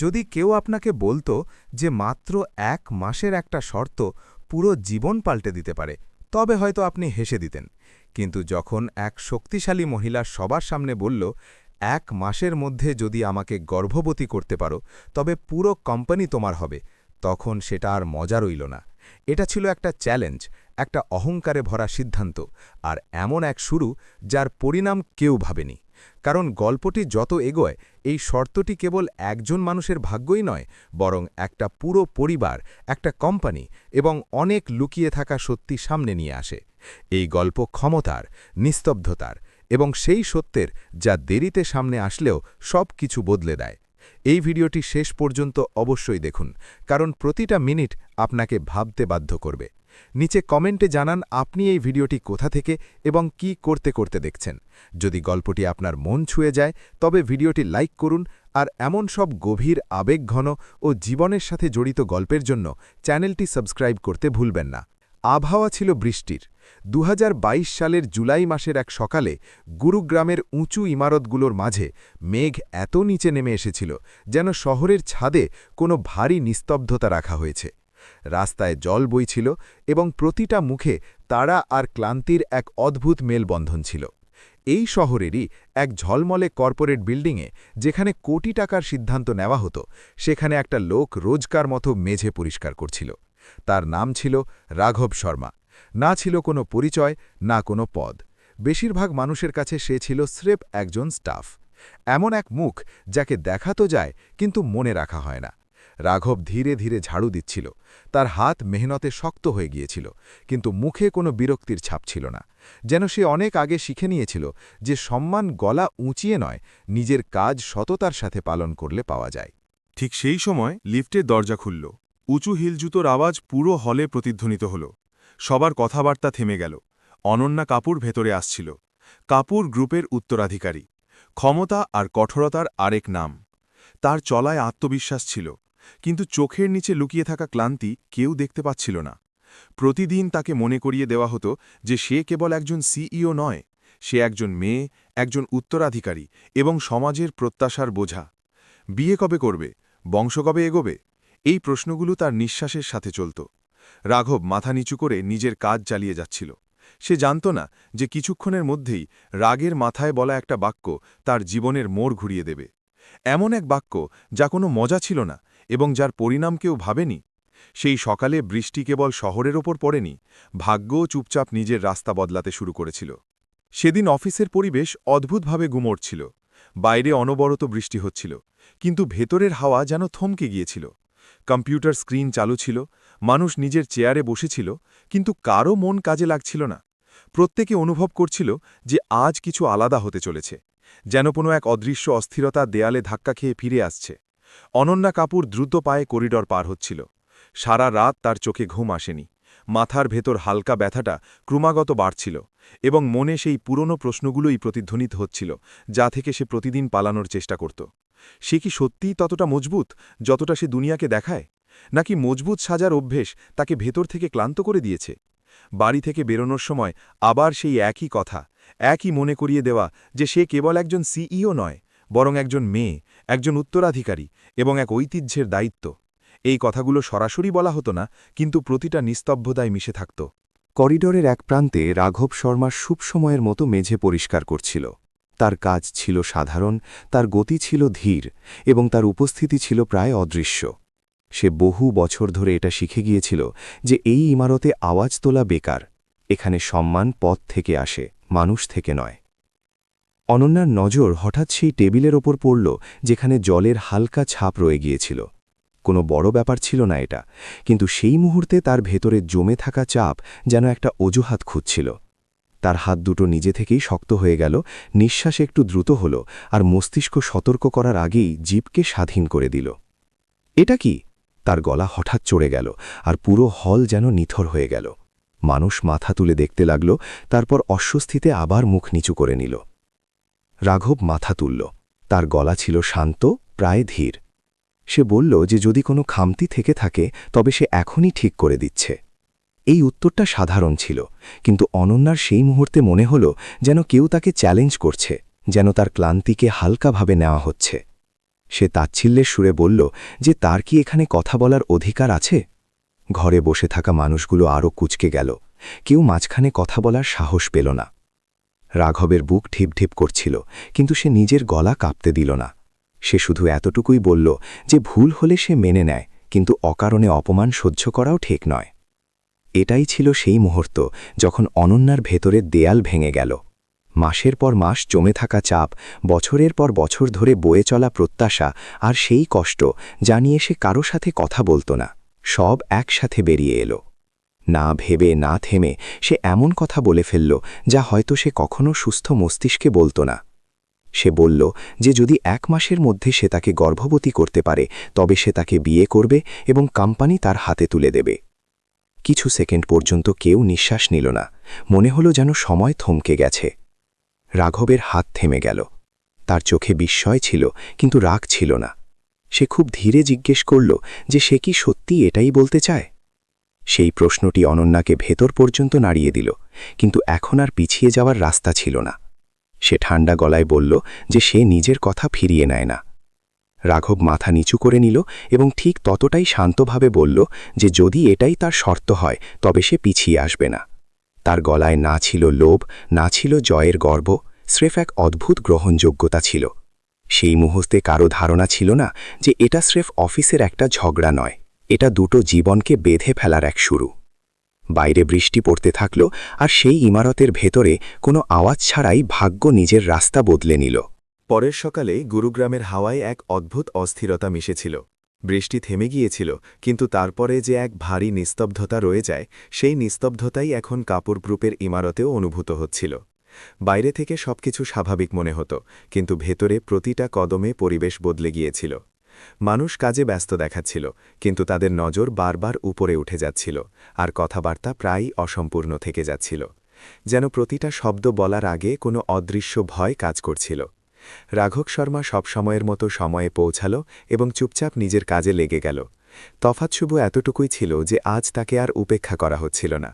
যদি কেউ আপনাকে বলতো যে মাত্র 1 মাসের একটা শর্ত পুরো জীবন পাল্টে দিতে পারে, তবে হয়তো আপনি হেসে দিতেন। কিন্তু যখন এক শক্তিশালী মহিলা সবার সামনে বলল, 1 মাসের মধ্যে যদি আমাকে গর্ভবতী করতে পারো তবে পুরো কোম্পানি তোমার হবে, তখন সেটা আর মজা রইল না। এটা ছিল একটা চ্যালেঞ্জ, একটা অহংকারে ভরা সিদ্ধান্ত, আর এমন এক শুরু যার পরিণাম কেউ ভাবেনি। কারণ গল্পটি যত এগোয়, এই শর্তটি কেবল একজন মানুষের ভাগ্যই নয়, বরং একটা পুরো পরিবার, একটা কোম্পানি এবং অনেক লুকিয়ে থাকা সত্যি সামনে নিয়ে আসে। এই গল্প ক্ষমতার, নিস্তব্ধতার এবং সেই সত্যের যা দেরিতে সামনে আসলেও সব কিছু বদলে দেয়। এই ভিডিওটি শেষ পর্যন্ত অবশ্যই দেখুন, কারণ প্রতিটা মিনিট আপনাকে ভাবতে বাধ্য করবে। নিচে কমেন্টে জানান আপনি এই ভিডিওটি কোথা থেকে এবং কি করতে করতে দেখছেন। যদি গল্পটি আপনার মন ছুঁয়ে যায় তবে ভিডিওটি লাইক করুন, আর এমন সব গভীর আবেগঘন ও জীবনের সাথে জড়িত গল্পের জন্য চ্যানেলটি সাবস্ক্রাইব করতে ভুলবেন না। আবহাওয়া ছিল বৃষ্টির। 2022 সালের জুলাই মাসের এক সকালে গুরুগ্রামের উঁচু ইমারতগুলোর মাঝে মেঘ এত নিচে নেমে এসেছিল যেন শহরের ছাদে কোনো ভারী নিস্তব্ধতা রাখা হয়েছে। রাস্তায় জল বইছিল এবং প্রতিটা মুখে তাড়া আর ক্লান্তির এক অদ্ভুত মেলবন্ধন ছিল। এই শহরেরই এক ঝলমলে কর্পোরেট বিল্ডিংয়ে, যেখানে কোটি টাকার সিদ্ধান্ত নেওয়া হতো, সেখানে একটা লোক রোজকার মতো মেঝে পরিষ্কার করছিল। তার নাম ছিল রাঘব শর্মা। না ছিল কোনো পরিচয়, না কোনো পদ। বেশিরভাগ মানুষের কাছে সে ছিল স্রেফ একজন স্টাফ। এমন এক মুখ যাকে দেখা তো যায় কিন্তু মনে রাখা হয় না। রাঘব ধীরে ধীরে ঝাড়ু দিচ্ছিল। তার হাত মেহনতে শক্ত হয়ে গিয়েছিল, কিন্তু মুখে কোনো বিরক্তির ছাপ ছিল না। যেন সে অনেক আগে শিখে নিয়েছিল যে সম্মান গলা উঁচিয়ে নয়, নিজের কাজ সততার সাথে পালন করলে পাওয়া যায়। ঠিক সেই সময় লিফটের দরজা খুলল। উঁচু হিল জুতোর আওয়াজ পুরো হলে প্রতিধ্বনিত হল। সবার কথাবার্তা থেমে গেল। অনন্যা কাপুর ভেতরে আসছিল। কাপুর গ্রুপের উত্তরাধিকারী। ক্ষমতা আর কঠোরতার আরেক নাম। তার চলায় আত্মবিশ্বাস ছিল, কিন্তু চোখের নিচে লুকিয়ে থাকা ক্লান্তি কেউ দেখতে পাচ্ছিল না। প্রতিদিন তাকে মনে করিয়ে দেওয়া হতো যে সে কেবল একজন সিইও নয়, সে একজন মেয়ে, একজন উত্তরাধিকারী এবং সমাজের প্রত্যাশার বোঝা। বিয়ে কবে করবে, বংশ কবে এগোবে, এই প্রশ্নগুলো তার নিঃশ্বাসের সাথে চলত। রাঘব মাথা নিচু করে নিজের কাজ চালিয়ে যাচ্ছিল। সে জানত না যে কিছুক্ষণের মধ্যেই রাগের মাথায় বলা একটা বাক্য তার জীবনের মোড় ঘুরিয়ে দেবে। এমন এক বাক্য যা কোনো মজা ছিল না এবং যার পরিণাম কেউ ভাবেনি। সেই সকালে বৃষ্টি কেবল শহরের ওপর পড়েনি, ভাগ্যও চুপচাপ নিজের রাস্তা বদলাতে শুরু করেছিল। সেদিন অফিসের পরিবেশ অদ্ভুতভাবে গুমোট ছিল। বাইরে অনবরত বৃষ্টি হচ্ছিল, কিন্তু ভেতরের হাওয়া যেন থমকে গিয়েছিল। কম্পিউটার স্ক্রিন চালু ছিল, মানুষ নিজের চেয়ারে বসেছিল, কিন্তু কারও মন কাজে লাগছিল না। প্রত্যেকে অনুভব করছিল যে আজ কিছু আলাদা হতে চলেছে, যেন কোনো এক অদৃশ্য অস্থিরতা দেয়ালে ধাক্কা খেয়ে ফিরে আসছে। অনন্যা কাপুর দ্রুত পায়ে করিডর পার হচ্ছিল। সারা রাত তার চোখে ঘুম আসেনি। মাথার ভেতর হালকা ব্যথাটা ক্রমাগত বাড়ছিল এবং মনে সেই পুরনো প্রশ্নগুলোই প্রতিধ্বনিত হচ্ছিল, যা থেকে সে প্রতিদিন পালানোর চেষ্টা করত। সে কি সত্যিই ততটা মজবুত যতটা সে দুনিয়াকে দেখায়, নাকি মজবুত সাজার অভ্যেস তাকে ভেতর থেকে ক্লান্ত করে দিয়েছে? বাড়ি থেকে বেরোনোর সময় আবার সেই একই কথা, একই মনে করিয়ে দেওয়া যে সে কেবল একজন সিইও নয়, বরং একজন মেয়ে, একজন উত্তরাধিকারী এবং এক ঐতিহ্যের দায়িত্ব। এই কথাগুলো সরাসরি বলা হতো না, কিন্তু প্রতিটা নিস্তব্ধতায় মিশে থাকত। করিডোরের এক প্রান্তে রাঘব শর্মা সময়ের মতো মেঝে পরিষ্কার করছিল। তার কাজ ছিল সাধারণ, তার গতি ছিল ধীর এবং তার উপস্থিতি ছিল প্রায় অদৃশ্য। সে বহু বছর ধরে এটা শিখে গিয়েছিল যে এই ইমারতে আওয়াজ তোলা বেকার। এখানে সম্মান পথ থেকে আসে, মানুষ থেকে নয়। অনন্যার নজর হঠাৎ সেই টেবিলের ওপর পড়ল যেখানে জলের হালকা ছাপ রয়ে গিয়েছিল। কোনো বড় ব্যাপার ছিল না এটা, কিন্তু সেই মুহূর্তে তার ভেতরে জমে থাকা চাপ যেন একটা অজুহাত খুঁজছিল। তার হাত দুটো নিজে থেকেই শক্ত হয়ে গেল, নিঃশ্বাস একটু দ্রুত হল, আর মস্তিষ্ক সতর্ক করার আগেই জিভকে স্বাধীন করে দিল। এটা কি? তার গলা হঠাৎ চড়ে গেল, আর পুরো হল যেন নিথর হয়ে গেল। মানুষ মাথা তুলে দেখতে লাগল, তারপর অস্বস্তিতে আবার মুখ নিচু করে নিল। রাঘব মাথা তুলল। তার গলা ছিল শান্ত, প্রায় ধীর। সে বলল যে যদি কোনো খামতি থেকে থাকে তবে সে এখনই ঠিক করে দিচ্ছে। এই উত্তরটা সাধারণ ছিল, কিন্তু অনন্যার সেই মুহূর্তে মনে হল যেন কেউ তাকে চ্যালেঞ্জ করছে, যেন তার ক্লান্তিকে হালকাভাবে নেওয়া হচ্ছে। সে তাচ্ছিল্যের সুরে বলল যে তার কি এখানে কথা বলার অধিকার আছে। ঘরে বসে থাকা মানুষগুলো আরও কুঁচকে গেল, কেউ মাঝখানে কথা বলার সাহস পেল না। রাঘবের বুক ঢিপঢিপ করছিল, কিন্তু সে নিজের গলা কাঁপতে দিল না। সে শুধু এতটুকুই বলল যে ভুল হলে সে মেনে নেয়, কিন্তু অকারণে অপমান সহ্য করাও ঠিক নয়। এটাই ছিল সেই মুহূর্ত যখন অনন্যার ভেতরের দেয়াল ভেঙে গেল। মাসের পর মাস জমে থাকা চাপ, বছরের পর বছর ধরে বয়ে চলা প্রত্যাশা, আর সেই কষ্ট যা নিয়ে সে কারো সাথে কথা বলতো না, সব একসাথে বেরিয়ে এলো। না ভেবে না থেমে সে এমন কথা বলে ফেলল যা হয়তো সে কখনো সুস্থ মস্তিষ্কে বলতো না। সে বলল যে যদি 1 মাসের মধ্যে সে তাকে গর্ভবতী করতে পারে তবে সে তাকে বিয়ে করবে এবং কোম্পানি তার হাতে তুলে দেবে। কিছু সেকেন্ড পর্যন্ত কেউ নিঃশ্বাস নিল না, মনে হলো যেন সময় থমকে গেছে। রাঘবের হাত থেমে গেল। তার চোখে বিস্ময় ছিল, কিন্তু রাগ ছিল না। সে খুব ধীরে জিজ্ঞেস করল যে সে কি সত্যি এটাই বলতে চায়। সেই প্রশ্নটি অনন্যাকে ভেতর পর্যন্ত নাড়িয়ে দিল, কিন্তু এখন আর পিছিয়ে যাওয়ার রাস্তা ছিল না। সে ঠান্ডা গলায় বলল যে সে নিজের কথা ফিরিয়ে নেয় না। রাঘব মাথা নিচু করে নিল এবং ঠিক ততটাই শান্তভাবে বলল যে যদি এটাই তার শর্ত হয় তবে সে পিছিয়ে আসবে না। তার গলায় না ছিল লোভ, না ছিল জয়ের গর্ব, স্রেফ এক অদ্ভুত গ্রহণযোগ্যতা ছিল। সেই মুহূর্তে কারো ধারণা ছিল না যে এটা স্রেফ অফিসের একটা ঝগড়া নয়, এটা দুটো জীবনকে বেঁধে ফেলার এক শুরু। বাইরে বৃষ্টি পড়তে থাকল, আর সেই ইমারতের ভেতরে কোনো আওয়াজ ছাড়াই ভাগ্য নিজের রাস্তা বদলে নিল। পরের সকালে গুরুগ্রামের হাওয়ায় এক অদ্ভুত অস্থিরতা মিশেছিল। বৃষ্টি থেমে গিয়েছিল, কিন্তু তারপরে যে এক ভারী নিস্তব্ধতা রয়ে যায়, সেই নিস্তব্ধতাই এখন কাপুর গ্রুপের ইমারতেও অনুভূত হচ্ছিল। বাইরে থেকে সবকিছু স্বাভাবিক মনে হতো, কিন্তু ভেতরে প্রতিটা কদমে পরিবেশ বদলে গিয়েছিল। মানুষ কাজে ব্যস্ত দেখাচ্ছিল, কিন্তু তাদের নজর বারবার উপরে উঠে যাচ্ছিল, আর কথাবার্তা প্রায়ই অসম্পূর্ণ থেকে যাচ্ছিল। যেন প্রতিটা শব্দ বলার আগে কোনো অদৃশ্য ভয় কাজ করছিল। রাঘব শর্মা সবসময়ের মতো সময়ে পৌঁছাল এবং চুপচাপ নিজের কাজে লেগে গেল। তফাৎ শুধু এতটুকুই ছিল যে আজ তাকে আর উপেক্ষা করা হচ্ছিল না।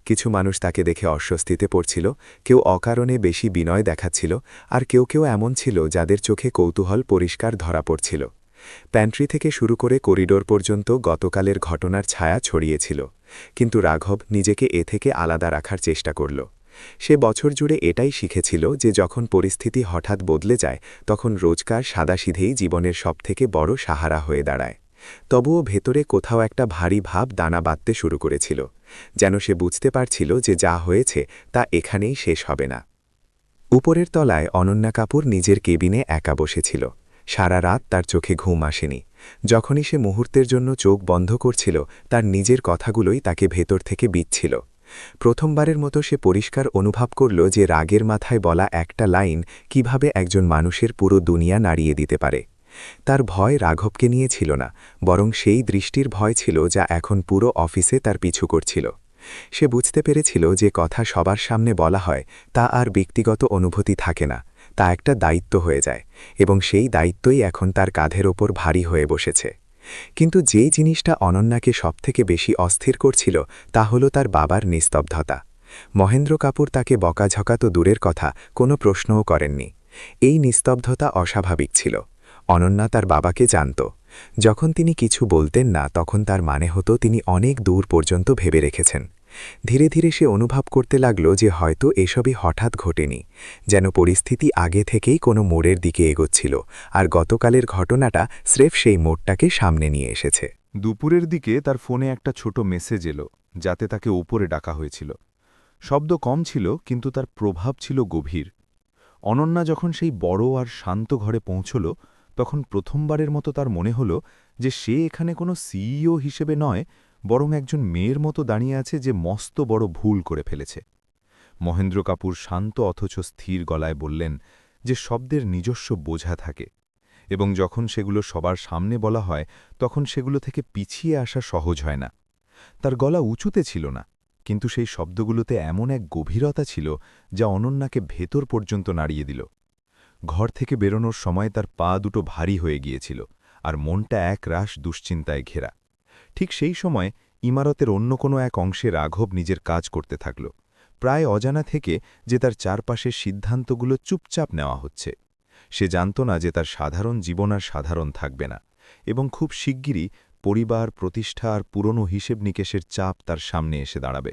কিছু মানুষ তাকে দেখে অস্বস্তিতে পড়ছিল, কেউ অকারণে বেশি বিনয় দেখাচ্ছিল, আর কেউ কেউ এমন ছিল যাদের চোখে কৌতূহল পরিষ্কার ধরা পড়ছিল। প্যান্ট্রি থেকে শুরু করে করিডোর পর্যন্ত গতকালের ঘটনার ছায়া ছড়িয়েছিল, কিন্তু রাঘব নিজেকে এ থেকে আলাদা রাখার চেষ্টা করল। সে বছর জুড়ে এটাই শিখেছিল যে যখন পরিস্থিতি হঠাৎ বদলে যায় তখন রোজকার সাদাসিধেই জীবনের সবথেকে বড় সাহারা হয়ে দাঁড়ায়। তবুও ভেতরে কোথাও একটা ভারী ভাব দানা বাঁধতে শুরু করেছিল, যেন সে বুঝতে পারছিল যে যা হয়েছে তা এখানেই শেষ হবে না। উপরের তলায় অনন্যা কাপুর নিজের কেবিনে একা বসেছিল। সারা রাত তার চোখে ঘুম আসেনি। যখনই সে মুহূর্তের জন্য চোখ বন্ধ করছিল, তার নিজের কথাগুলোই তাকে ভেতর থেকে বিচ্ছিল। প্রথমবারের মতো সে পরিষ্কার অনুভব করল যে রাগের মাথায় বলা একটা লাইন কিভাবে একজন মানুষের পুরো দুনিয়া নাড়িয়ে দিতে পারে। তার ভয় রাঘবকে নিয়ে ছিল না, বরং সেই দৃষ্টির ভয় ছিল যা এখন পুরো অফিসে তার পিছু করছিল। সে বুঝতে পেরেছিল যে কথা সবার সামনে বলা হয় তা আর ব্যক্তিগত অনুভূতি থাকে না, তা একটা দায়িত্ব হয়ে যায়, এবং সেই দায়িত্বই এখন তার কাঁধের ওপর ভারী হয়ে বসেছে। কিন্তু যেই জিনিসটা অনন্যাকে সবথেকে বেশি অস্থির করছিল তা হল তার বাবার নিস্তব্ধতা। মহেন্দ্র কাপুর তাকে বকাঝকা তো দূরের কথা, কোনো প্রশ্নও করেননি। এই নিস্তব্ধতা অস্বাভাবিক ছিল। অনন্যা তার বাবাকে জানত। যখন তিনি কিছু বলতেন না তখন তার মানে হতো তিনি অনেক দূর পর্যন্ত ভেবে রেখেছেন। ধীরে ধীরে সে অনুভব করতে লাগল যে হয়তো এসবই হঠাৎ ঘটেনি, যেন পরিস্থিতি আগে থেকেই কোনো মোড়ের দিকে এগোচ্ছিল, আর গতকালের ঘটনাটা স্রেফ সেই মোড়টাকে সামনে নিয়ে এসেছে। দুপুরের দিকে তার ফোনে একটা ছোট মেসেজ এলো, যাতে তাকে উপরে ডাকা হয়েছিল। শব্দ কম ছিল, কিন্তু তার প্রভাব ছিল গভীর। অনন্যা যখন সেই বড় আর শান্ত ঘরে পৌঁছল, তখন প্রথমবারের মতো তার মনে হল যে সে এখানে কোনো সিইও হিসেবে নয়, বরং একজন মেয়ের মতো দাঁড়িয়ে আছে যে মস্ত বড় ভুল করে ফেলেছে। মহেন্দ্র কাপুর শান্ত অথচ স্থির গলায় বললেন যে শব্দের নিজস্ব বোঝা থাকে, এবং যখন সেগুলো সবার সামনে বলা হয় তখন সেগুলো থেকে পিছিয়ে আসা সহজ হয় না। তার গলা উঁচুতে ছিল না, কিন্তু সেই শব্দগুলোতে এমন এক গভীরতা ছিল যা অনন্যাকে ভেতর পর্যন্ত নাড়িয়ে দিল। ঘর থেকে বেরোনোর সময় তার পা দুটো ভারী হয়ে গিয়েছিল, আর মনটা এক রাশ দুশ্চিন্তায় ঘেরা। ঠিক সেই সময় ইমারতের অন্য কোনো এক অংশে রাঘব নিজের কাজ করতে থাকল, প্রায় অজানা থেকে যে তার চারপাশের সিদ্ধান্তগুলো চুপচাপ নেওয়া হচ্ছে। সে জানত না যে তার সাধারণ জীবন আর সাধারণ থাকবে না, এবং খুব শিগগিরই পরিবার, প্রতিষ্ঠা আর পুরনো হিসেব নিকেশের চাপ তার সামনে এসে দাঁড়াবে।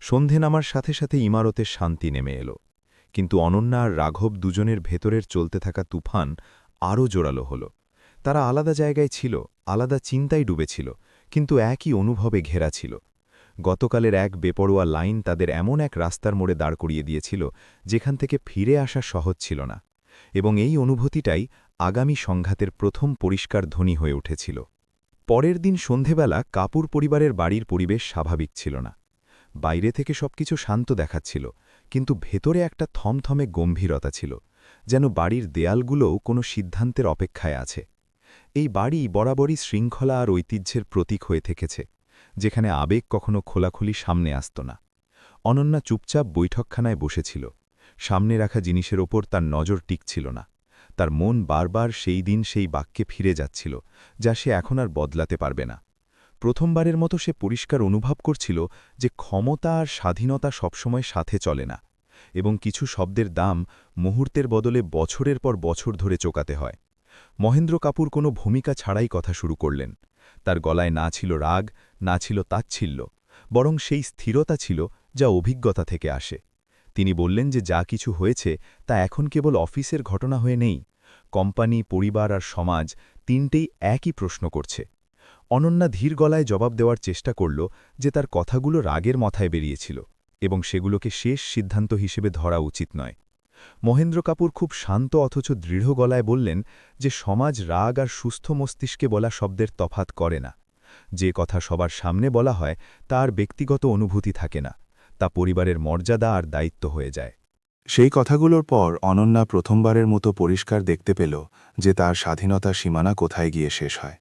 সন্ধে নামার সাথে সাথে ইমারতের শান্তি নেমে এলো, কিন্তু অনন্যা আর রাঘব দুজনের ভেতরের চলতে থাকা তুফান আরও জোরালো হল। তারা আলাদা জায়গায় ছিল, আলাদা চিন্তায় ডুবেছিল, কিন্তু একই অনুভবে ঘেরা ছিল। গতকালের এক বেপরোয়া লাইন তাদের এমন এক রাস্তার মোড়ে দাঁড় করিয়ে দিয়েছিল যেখান থেকে ফিরে আসা সহজ ছিল না, এবং এই অনুভূতিটাই আগামী সংঘাতের প্রথম পরিষ্কার ধ্বনি হয়ে উঠেছিল। পরের দিন সন্ধেবেলা কাপুর পরিবারের বাড়ির পরিবেশ স্বাভাবিক ছিল না। বাইরে থেকে সবকিছু শান্ত দেখাচ্ছিল, কিন্তু ভেতরে একটা থমথমে গম্ভীরতা ছিল, যেন বাড়ির দেয়ালগুলোও কোনো সিদ্ধান্তের অপেক্ষায় আছে। এই বাড়ি বরাবরই শৃঙ্খলা আর ঐতিহ্যের প্রতীক হয়ে থেকেছে, যেখানে আবেগ কখনো খোলাখুলি সামনে আসত না। অনন্যা চুপচাপ বৈঠকখানায় বসেছিল। সামনে রাখা জিনিসের ওপর তার নজর টিকছিল না। তার মন বারবার সেই দিন সেই বাক্যে ফিরে যাচ্ছিল, যা সে এখন আর বদলাতে পারবে না। প্রথমবারের মতো সে পরিষ্কার অনুভব করছিল যে ক্ষমতা আর স্বাধীনতা সবসময় সাথে চলে না, এবং কিছু শব্দের দাম মুহূর্তের বদলে বছরের পর বছর ধরে চোকাতে হয়। মহেন্দ্র কাপুর কোনো ভূমিকা ছাড়াই কথা শুরু করলেন। তার গলায় না ছিল রাগ, না ছিল তাচ্ছিল্য, বরং সেই স্থিরতা ছিল যা অভিজ্ঞতা থেকে আসে। তিনি বললেন যে যা কিছু হয়েছে তা এখন কেবল অফিসের ঘটনা হয়ে নেই। কোম্পানি, পরিবার আর সমাজ তিনটেই একই প্রশ্ন করছে। অনন্যা ধীর গলায় জবাব দেওয়ার চেষ্টা করল যে তার কথাগুলো রাগের মাথায় বেরিয়েছিল, এবং সেগুলোকে শেষ সিদ্ধান্ত হিসেবে ধরা উচিত নয়। মহেন্দ্র কাপুর খুব শান্ত অথচ দৃঢ় গলায় বললেন যে সমাজ রাগ আর সুস্থ মস্তিষ্কে বলা শব্দের তফাত করে না। যে কথা সবার সামনে বলা হয় তার ব্যক্তিগত অনুভূতি থাকে না, তা পরিবারের মর্যাদা আর দায়িত্ব হয়ে যায়। সেই কথাগুলোর পর অনন্যা প্রথমবারের মতো পরিষ্কার দেখতে পেল যে তার স্বাধীনতার সীমানা কোথায় গিয়ে শেষ হয়।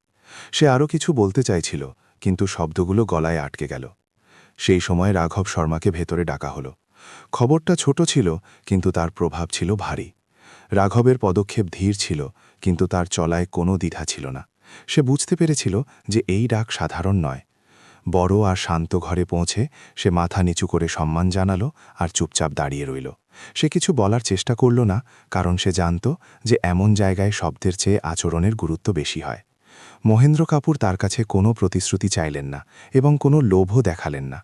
সে আরও কিছু বলতে চাইছিল, কিন্তু শব্দগুলো গলায় আটকে গেল। সেই সময় রাঘব শর্মাকে ভেতরে ডাকা হলো। খবরটা ছোট ছিল, কিন্তু তার প্রভাব ছিল ভারী। রাঘবের পদক্ষেপ ধীর ছিল, কিন্তু তার চলায় কোনো দ্বিধা ছিল না। সে বুঝতে পেরেছিল যে এই ডাক সাধারণ নয়। বড় আর শান্ত ঘরে পৌঁছে সে মাথা নিচু করে সম্মান জানালো আর চুপচাপ দাঁড়িয়ে রইল। সে কিছু বলার চেষ্টা করল না, কারণ সে জানত যে এমন জায়গায় শব্দের চেয়ে আচরণের গুরুত্ব বেশি হয়। মহেন্দ্র কাপুর তার কাছে কোনো প্রতিশ্রুতি চাইলেন না এবং কোনো লোভও দেখালেন না।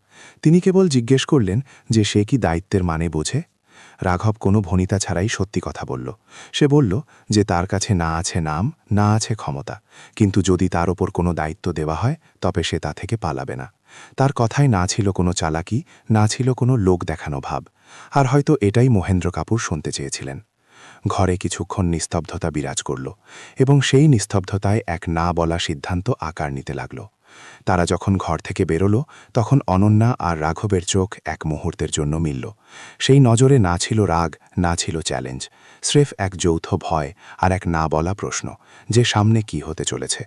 তিনি কেবল জিজ্ঞেস করলেন যে সে কি দায়িত্বের মানে বোঝে। রাঘব কোনো ভনিতা ছাড়াই সত্যি কথা বলল। সে বলল যে তার কাছে না আছে নাম, না আছে ক্ষমতা, কিন্তু যদি তার ওপর কোনো দায়িত্ব দেওয়া হয় তবে সে তা থেকে পালাবে না। তার কথায় না ছিল কোনো চালাকি, না ছিল কোনো লোক দেখানো ভাব, আর হয়তো এটাই মহেন্দ্র কাপুর শুনতে চেয়েছিলেন। ঘরে কিছুক্ষণ নিস্তব্ধতা বিরাজ করল, এবং সেই নিস্তব্ধতায় এক না বলা সিদ্ধান্ত আকার নিতে লাগল। তারা যখন ঘর থেকে বেরোল, তখন অনন্যা আর রাঘবের চোখ এক মুহূর্তের জন্য মিলল। সেই নজরে না ছিল রাগ, না ছিল চ্যালেঞ্জ, স্রেফ এক যৌথ ভয় আর এক না বলা প্রশ্ন যে সামনে কি হতে চলেছে।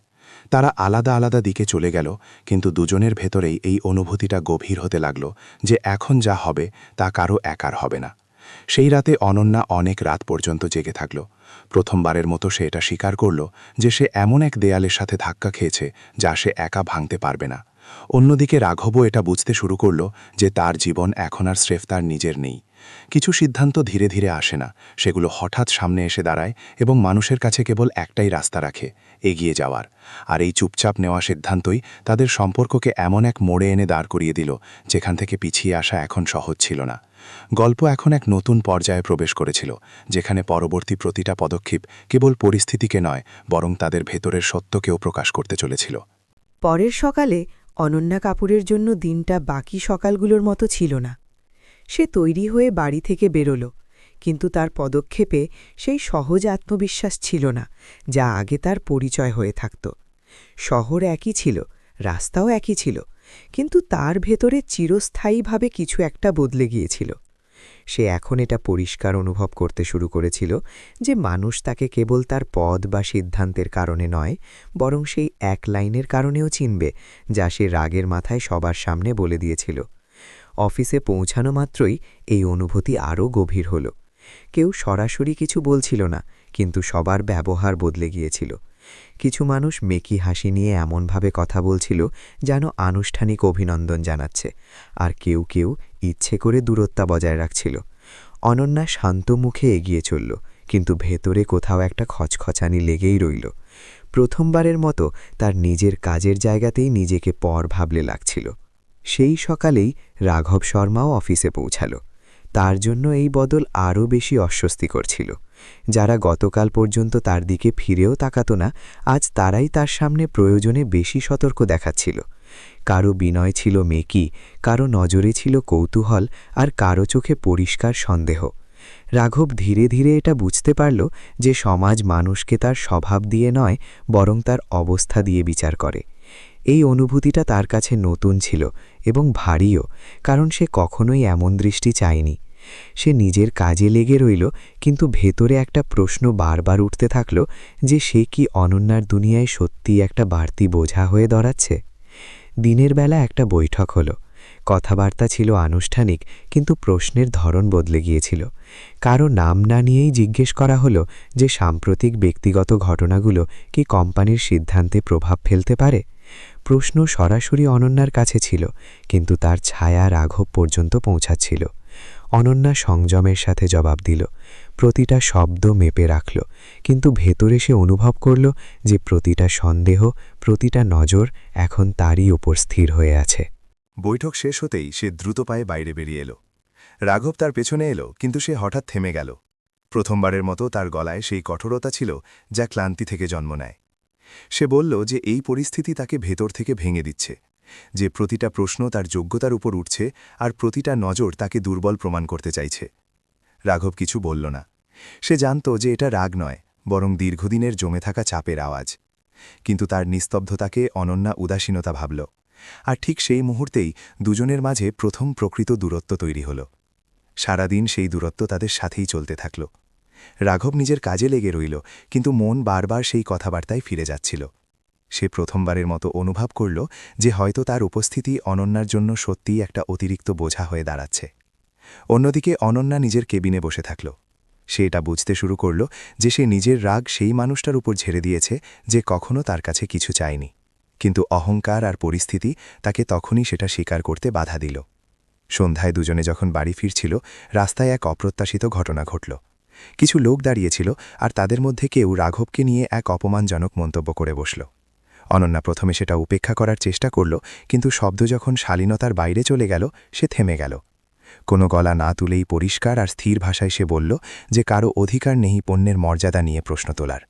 তারা আলাদা আলাদা দিকে চলে গেল, কিন্তু দুজনের ভেতরেই এই অনুভূতিটা গভীর হতে লাগল যে এখন যা হবে তা কারো একার হবে না। সেই রাতে অনন্যা অনেক রাত পর্যন্ত জেগে থাকল। প্রথমবারের মতো সে এটা স্বীকার করল যে সে এমন এক দেয়ালের সাথে ধাক্কা খেয়েছে যা সে একা ভাঙতে পারবে না। অন্যদিকে রাঘবও এটা বুঝতে শুরু করল যে তার জীবন এখন আর স্রেফ তার নিজের নেই। কিছু সিদ্ধান্ত ধীরে ধীরে আসে না, সেগুলো হঠাৎ সামনে এসে দাঁড়ায় এবং মানুষের কাছে কেবল একটাই রাস্তা রাখে, এগিয়ে যাওয়ার। আর এই চুপচাপ নেওয়া সিদ্ধান্তই তাদের সম্পর্ককে এমন এক মোড়ে এনে দাঁড় করিয়ে দিল যেখান থেকে পিছিয়ে আসা এখন সহজ ছিল না। গল্প এখন এক নতুন পর্যায়ে প্রবেশ করেছিল, যেখানে পরবর্তী প্রতিটা পদক্ষেপ কেবল পরিস্থিতিকে নয়, বরং তাদের ভেতরের সত্যকেও প্রকাশ করতে চলেছিল। পরের সকালে অনন্যা কাপুরের জন্য দিনটা বাকি সকালগুলোর মতো ছিল না। সে তৈরি হয়ে বাড়ি থেকে বেরোল, কিন্তু তার পদক্ষেপে সেই সহজ আত্মবিশ্বাস ছিল না যা আগে তার পরিচয় হয়ে থাকত। শহর একই ছিল, রাস্তাও একই ছিল, কিন্তু তার ভেতরে চিরস্থায়ীভাবে কিছু একটা বদলে গিয়েছিল। সে এখন এটা পরিষ্কার অনুভব করতে শুরু করেছিল যে মানুষ তাকে কেবল তার পদ বা সিদ্ধান্তের কারণে নয়, বরং সেই এক লাইনের কারণেও চিনবে যা সে রাগের মাথায় সবার সামনে বলে দিয়েছিল। অফিসে পৌঁছানো মাত্রই এই অনুভূতি আরও গভীর হল। কেউ সরাসরি কিছু বলছিল না, কিন্তু সবার ব্যবহার বদলে গিয়েছিল। কিছু মানুষ মেকি হাসি নিয়ে এমনভাবে কথা বলছিল যেন আনুষ্ঠানিক অভিনন্দন জানাচ্ছে, আর কেউ কেউ ইচ্ছে করে দূরত্ব বজায় রাখছিল। অনন্যা শান্ত মুখে এগিয়ে চলল, কিন্তু ভেতরে কোথাও একটা খচখচানি লেগেই রইল। প্রথমবারের মতো তার নিজের কাজের জায়গাতেই নিজেকে পর ভাবলে লাগছিল। সেই সকালেই রাঘব শর্মাও অফিসে পৌঁছাল। তার জন্য এই বদল আরও বেশি অস্বস্তিকর ছিল। যারা গতকাল পর্যন্ত তার দিকে ফিরেও তাকাত না, আজ তারাই তার সামনে প্রয়োজনে বেশি সতর্ক দেখাচ্ছিল। কারো বিনয় ছিল মেকি, কারো নজরে ছিল কৌতূহল, আর কারো চোখে পরিষ্কার সন্দেহ। রাঘব ধীরে ধীরে এটা বুঝতে পারল যে সমাজ মানুষকে তার স্বভাব দিয়ে নয়, বরং তার অবস্থা দিয়ে বিচার করে। এই অনুভূতিটা তার কাছে নতুন ছিল এবং ভারীও, কারণ সে কখনোই এমন দৃষ্টি চায়নি। সে নিজের কাজে লেগে রইল, কিন্তু ভেতরে একটা প্রশ্ন বারবার উঠতে থাকল যে সে কি অনন্যার দুনিয়ায় সত্যিই একটা বাড়তি বোঝা হয়ে দাঁড়াচ্ছে। দিনের বেলা একটা বৈঠক হলো। কথাবার্তা ছিল আনুষ্ঠানিক, কিন্তু প্রশ্নের ধরন বদলে গিয়েছিল। কারো নাম না নিয়েই জিজ্ঞেস করা হলো যে সাম্প্রতিক ব্যক্তিগত ঘটনাগুলো কি কোম্পানির সিদ্ধান্তে প্রভাব ফেলতে পারে। প্রশ্ন সরাসরি অনন্যার কাছে ছিল, কিন্তু তার ছায়া রাঘব পর্যন্ত পৌঁছাচ্ছিল। অনন্যা সংযমের সাথে জবাব দিল, প্রতিটা শব্দ মেপে রাখল, কিন্তু ভেতরে সে অনুভব করল যে প্রতিটা সন্দেহ, প্রতিটা নজর এখন তারই ওপর স্থির হয়ে আছে। বৈঠক শেষ হতেই সে দ্রুত পায়ে বাইরে বেরিয়ে এলো। রাঘব তার পেছনে এলো, কিন্তু সে হঠাৎ থেমে গেল। প্রথমবারের মতো তার গলায় সেই কঠোরতা ছিল যা ক্লান্তি থেকে জন্ম নেয়। সে বলল যে এই পরিস্থিতি তাকে ভেতর থেকে ভেঙে দিচ্ছে, যে প্রতিটা প্রশ্ন তার যোগ্যতার উপর উঠছে আর প্রতিটা নজর তাকে দুর্বল প্রমাণ করতে চাইছে। রাঘব কিছু বলল না। সে জানত যে এটা রাগ নয়, বরং দীর্ঘদিনের জমে থাকা চাপের আওয়াজ। কিন্তু তার নিস্তব্ধতাকে অনন্যা উদাসীনতা ভাবল, আর ঠিক সেই মুহূর্তেই দুজনের মাঝে প্রথম প্রকৃত দূরত্ব তৈরি হল। সারাদিন সেই দূরত্ব তাদের সাথেই চলতে থাকল। রাঘব নিজের কাজে লেগে রইল, কিন্তু মন বারবার সেই কথাবার্তায় ফিরে যাচ্ছিল। সে প্রথমবারের মতো অনুভব করল যে হয়তো তার উপস্থিতি অনন্যার জন্য সত্যিই একটা অতিরিক্ত বোঝা হয়ে দাঁড়াচ্ছে। অন্যদিকে অনন্যা নিজের কেবিনে বসে থাকল। সে এটা বুঝতে শুরু করল যে সে নিজের রাগ সেই মানুষটার উপর ঝেড়ে দিয়েছে যে কখনো তার কাছে কিছু চায়নি, কিন্তু অহংকার আর পরিস্থিতি তাকে তখনই সেটা স্বীকার করতে বাধা দিল। সন্ধ্যায় দুজনে যখন বাড়ি ফিরছিল, রাস্তায় এক অপ্রত্যাশিত ঘটনা ঘটল। কিছু লোক দাঁড়িয়েছিল, আর তাদের মধ্যে কেউ রাঘবকে নিয়ে এক অপমানজনক মন্তব্য করে বসল। অনন্যা প্রথমে সেটা উপেক্ষা করার চেষ্টা করল, কিন্তু শব্দ যখন শালীনতার বাইরে চলে গেল, সে থেমে গেল। কোনো গলা না তুলেই পরিষ্কার আর স্থির ভাষায় সে বলল যে কারো অধিকার নেই পণ্যের মর্যাদা নিয়ে প্রশ্ন তোলার।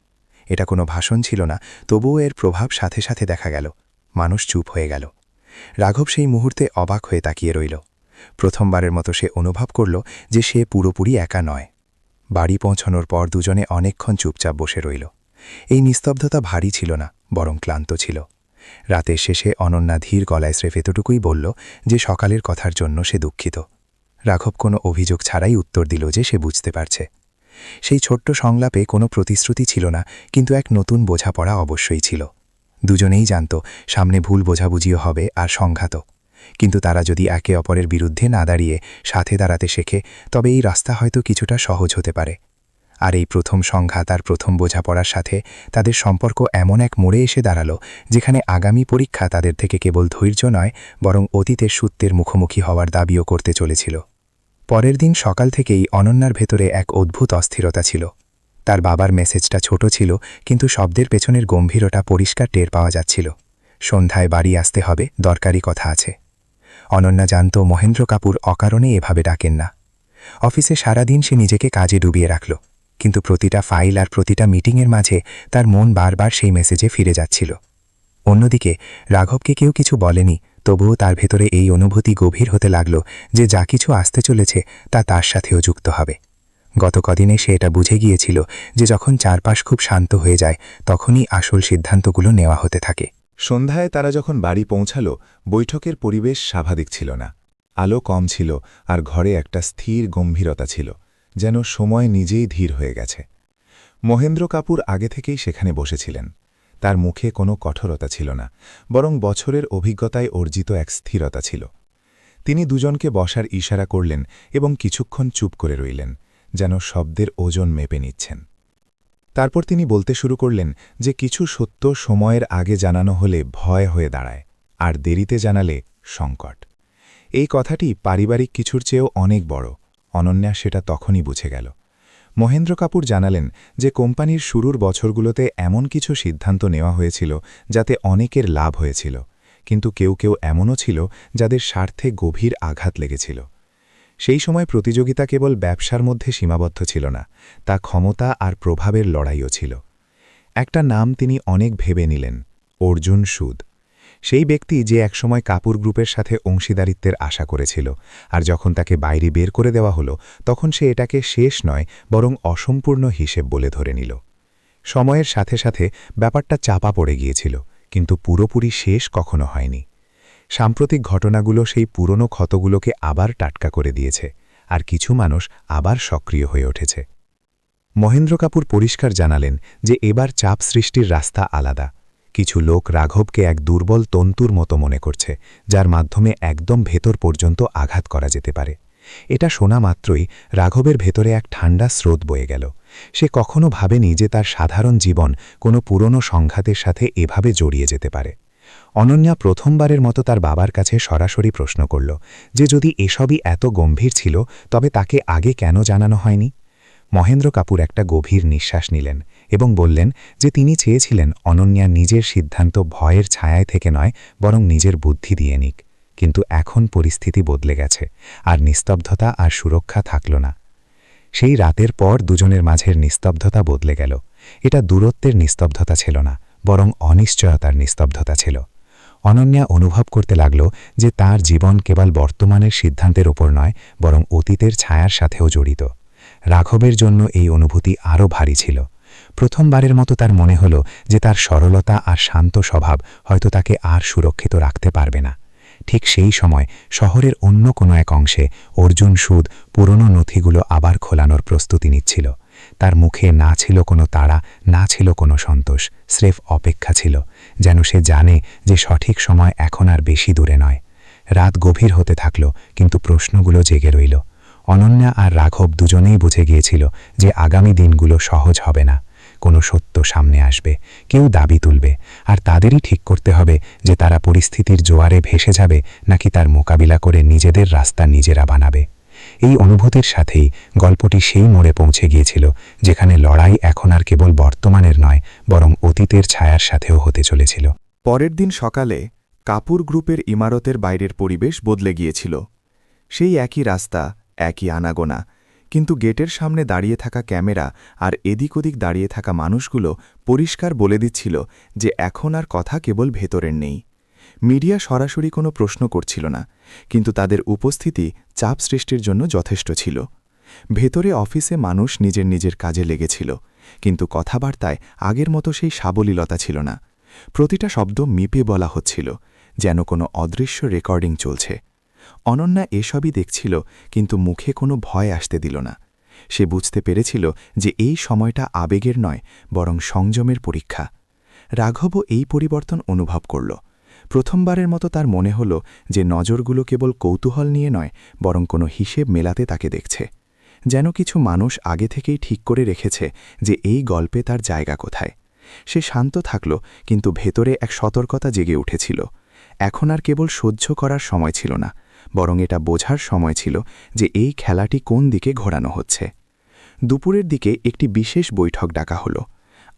এটা কোনো ভাষণ ছিল না, তবুও এর প্রভাব সাথে সাথে দেখা গেল। মানুষ চুপ হয়ে গেল। রাঘব সেই মুহূর্তে অবাক হয়ে তাকিয়ে রইল। প্রথমবারের মতো সে অনুভব করল যে সে পুরোপুরি একা নয়। বাড়ি পৌঁছানোর পর দুজনে অনেকক্ষণ চুপচাপ বসে রইল। এই নিস্তব্ধতা ভারী ছিল না, বরং ক্লান্ত ছিল। রাতের শেষে অনন্যা ধীর গলায় স্রেফ এতটুকুই বলল যে সকালের কথার জন্য সে দুঃখিত। রাঘব কোনো অভিযোগ ছাড়াই উত্তর দিল যে সে বুঝতে পারছে। সেই ছোট্ট সংলাপে কোনো প্রতিশ্রুতি ছিল না, কিন্তু এক নতুন বোঝাপড়া অবশ্যই ছিল। দুজনেই জানত সামনে ভুল বোঝাবুঝিও হবে আর সংঘাতও, কিন্তু তারা যদি একে অপরের বিরুদ্ধে না দাঁড়িয়ে সাথে দাঁড়াতে শেখে, তবে এই রাস্তা হয়তো কিছুটা সহজ হতে পারে। আর এই প্রথম সংঘাত আর প্রথম বোঝাপড়ার সাথে তাদের সম্পর্ক এমন এক মোড়ে এসে দাঁড়ালো যেখানে আগামী পরীক্ষা তাদের থেকে কেবল ধৈর্য নয়, বরং অতীতের সূত্রের মুখোমুখি হওয়ার দাবিও করতে চলেছিল। পরের দিন সকাল থেকেই অনন্যার ভেতরে এক অদ্ভুত অস্থিরতা ছিল। তার বাবার মেসেজটা ছোট ছিল, কিন্তু শব্দের পেছনের গম্ভীরতা পরিষ্কার টের পাওয়া যাচ্ছিল। সন্ধ্যায় বাড়ি আসতে হবে, দরকারি কথা আছে। অনন্যা জানত মহেন্দ্র কাপুর অকারণে এভাবে ডাকেন না। অফিসে সারাদিন সে নিজেকে কাজে ডুবিয়ে রাখল, কিন্তু প্রতিটা ফাইল আর প্রতিটা মিটিংয়ের মাঝে তার মন বারবার সেই মেসেজে ফিরে যাচ্ছিল। অন্যদিকে রাঘবকে কেউ কিছু বলেনি, তবুও তার ভেতরে এই অনুভূতি গভীর হতে লাগল যে যা কিছু আসতে চলেছে তা তার সাথেও যুক্ত হবে। গত কদিনে সে এটা বুঝে গিয়েছিল যে যখন চারপাশ খুব শান্ত হয়ে যায়, তখনই আসল সিদ্ধান্তগুলো নেওয়া হতে থাকে। সন্ধ্যায় তারা যখন বাড়ি পৌঁছাল, বৈঠকের পরিবেশ স্বাভাবিক ছিল না। আলো কম ছিল, আর ঘরে একটা স্থির গম্ভীরতা ছিল, যেন সময় নিজেই ধীর হয়ে গেছে। মহেন্দ্র কাপুর আগে থেকেই সেখানে বসেছিলেন। তার মুখে কোনো কঠোরতা ছিল না, বরং বছরের অভিজ্ঞতায় অর্জিত এক স্থিরতা ছিল। তিনি দুজনকে বসার ইশারা করলেন এবং কিছুক্ষণ চুপ করে রইলেন, যেন শব্দের ওজন মেপে নিচ্ছেন। তারপর তিনি বলতে শুরু করলেন যে কিছু সত্য সময়ের আগে জানানো হলে ভয় হয়ে দাঁড়ায়, আর দেরিতে জানালে সংকট। এই কথাটি পারিবারিক কিছুর চেয়েও অনেক বড়। অনন্যা সেটা তখনই বুঝে গেল। মহেন্দ্র কাপুর জানালেন যে কোম্পানির শুরুর বছরগুলোতে এমন কিছু সিদ্ধান্ত নেওয়া হয়েছিল যাতে অনেকের লাভ হয়েছিল, কিন্তু কেউ কেউ এমনও ছিল যাদের স্বার্থে গভীর আঘাত লেগেছিল। সেই সময় প্রতিযোগিতা কেবল ব্যবসার মধ্যে সীমাবদ্ধ ছিল না, তা ক্ষমতা আর প্রভাবের লড়াইও ছিল। একটা নাম তিনি অনেক ভেবে নিলেন, অর্জুন সুদ। সেই ব্যক্তি যে একসময় কাপুর গ্রুপের সাথে অংশীদারিত্বের আশা করেছিল, আর যখন তাকে বাইরে বের করে দেওয়া হলো তখন সে এটাকে শেষ নয় বরং অসম্পূর্ণ হিসেব বলে ধরে নিল। সময়ের সাথে সাথে ব্যাপারটা চাপা পড়ে গিয়েছিল, কিন্তু পুরোপুরি শেষ কখনো হয়নি। সাম্প্রতিক ঘটনাগুলো সেই পুরনো ক্ষতগুলোকে আবার টাটকা করে দিয়েছে, আর কিছু মানুষ আবার সক্রিয় হয়ে উঠেছে। মহেন্দ্র কাপুর পরিষ্কার জানালেন যে এবার চাপ সৃষ্টির রাস্তা আলাদা। কিছু লোক রাঘবকে এক দুর্বল তন্তুর মতো মনে করছে, যার মাধ্যমে একদম ভেতর পর্যন্ত আঘাত করা যেতে পারে। এটা শোনা মাত্রই রাঘবের ভেতরে এক ঠান্ডা স্রোত বয়ে গেল। সে কখনো ভাবেনি যে তার সাধারণ জীবন কোনো পুরনো সংঘাতের সাথে এভাবে জড়িয়ে যেতে পারে। অনন্যা প্রথমবারের মতো তার বাবার কাছে সরাসরি প্রশ্ন করল যে যদি এসবই এত গম্ভীর ছিল তবে তাকে আগে কেন জানানো হয়নি। মহেন্দ্র কাপুর একটা গভীর নিঃশ্বাস নিলেন এবং বললেন যে তিনি চেয়েছিলেন অনন্যা নিজের সিদ্ধান্ত ভয়ের ছায়ায় থেকে নয় বরং নিজের বুদ্ধি দিয়ে নিক, কিন্তু এখন পরিস্থিতি বদলে গেছে, আর নিস্তব্ধতা আর সুরক্ষা থাকল না। সেই রাতের পর দুজনের মাঝের নিস্তব্ধতা বদলে গেল। এটা দূরত্বের নিস্তব্ধতা ছিল না, বরং অনিশ্চয়তার নিস্তব্ধতা ছিল। অনন্যা অনুভব করতে লাগল যে তার জীবন কেবল বর্তমানের সিদ্ধান্তের ওপর নয় বরং অতীতের ছায়ার সাথেও জড়িত। রাঘবের জন্য এই অনুভূতি আরও ভারী ছিল। প্রথমবারের মতো তার মনে হল যে তার সরলতা আর শান্ত স্বভাব হয়তো তাকে আর সুরক্ষিত রাখতে পারবে না। ঠিক সেই সময় শহরের অন্য কোনো এক অংশে অর্জুন সুদ পুরনো নথিগুলো আবার খোলানোর প্রস্তুতি নিচ্ছিল। তার মুখে না ছিল কোনো তাড়া, না ছিল কোনো সন্তোষ, স্রেফ অপেক্ষা ছিল, যেন সে জানে যে সঠিক সময় এখন আর বেশি দূরে নয়। রাত গভীর হতে থাকল, কিন্তু প্রশ্নগুলো জেগে রইল। অনন্যা আর রাঘব দুজনেই বুঝে গিয়েছিল যে আগামী দিনগুলো সহজ হবে না। কোনো সত্য সামনে আসবে, কেউ দাবি তুলবে, আর তাদেরই ঠিক করতে হবে যে তারা পরিস্থিতির জোয়ারে ভেসে যাবে নাকি তার মোকাবিলা করে নিজেদের রাস্তা নিজেরা বানাবে। এই অনুভূতির সাথেই গল্পটি সেই মোড়ে পৌঁছে গিয়েছিল যেখানে লড়াই এখন আর কেবল বর্তমানের নয় বরং অতীতের ছায়ার সাথেও হতে চলেছিল। পরের দিন সকালে কাপুর গ্রুপের ইমারতের বাইরের পরিবেশ বদলে গিয়েছিল। সেই একই রাস্তা, একই আনাগোনা, কিন্তু গেটের সামনে দাঁড়িয়ে থাকা ক্যামেরা আর এদিক ওদিক দাঁড়িয়ে থাকা মানুষগুলো পরিষ্কার বলে দিচ্ছিল যে এখন আর কথা কেবল ভেতরের নেই। মিডিয়া সরাসরি কোনো প্রশ্ন করছিল না, কিন্তু তাদের উপস্থিতি চাপ সৃষ্টির জন্য যথেষ্ট ছিল। ভেতরে অফিসে মানুষ নিজের নিজের কাজে লেগেছিল, কিন্তু কথাবার্তায় আগের মতো সেই সাবলীলতা ছিল না। প্রতিটা শব্দ মিপে বলা হচ্ছিল, যেন কোনো অদৃশ্য রেকর্ডিং চলছে। অনন্যা এসবই দেখছিল, কিন্তু মুখে কোনো ভয় আসতে দিল না। সে বুঝতে পেরেছিল যে এই সময়টা আবেগের নয় বরং সংযমের পরীক্ষা। রাঘবও এই পরিবর্তন অনুভব করল। প্রথমবারের মতো তার মনে হল যে নজরগুলো কেবল কৌতূহল নিয়ে নয় বরং কোনো হিসেব মেলাতে তাকে দেখছে। যেন কিছু মানুষ আগে থেকেই ঠিক করে রেখেছে যে এই গল্পে তার জায়গা কোথায়। সে শান্ত থাকল, কিন্তু ভেতরে এক সতর্কতা জেগে উঠেছিল। এখন আর কেবল সহ্য করার সময় ছিল না, বরং এটা বোঝার সময় ছিল যে এই খেলাটি কোন দিকে ঘোরানো হচ্ছে। দুপুরের দিকে একটি বিশেষ বৈঠক ডাকা হলো।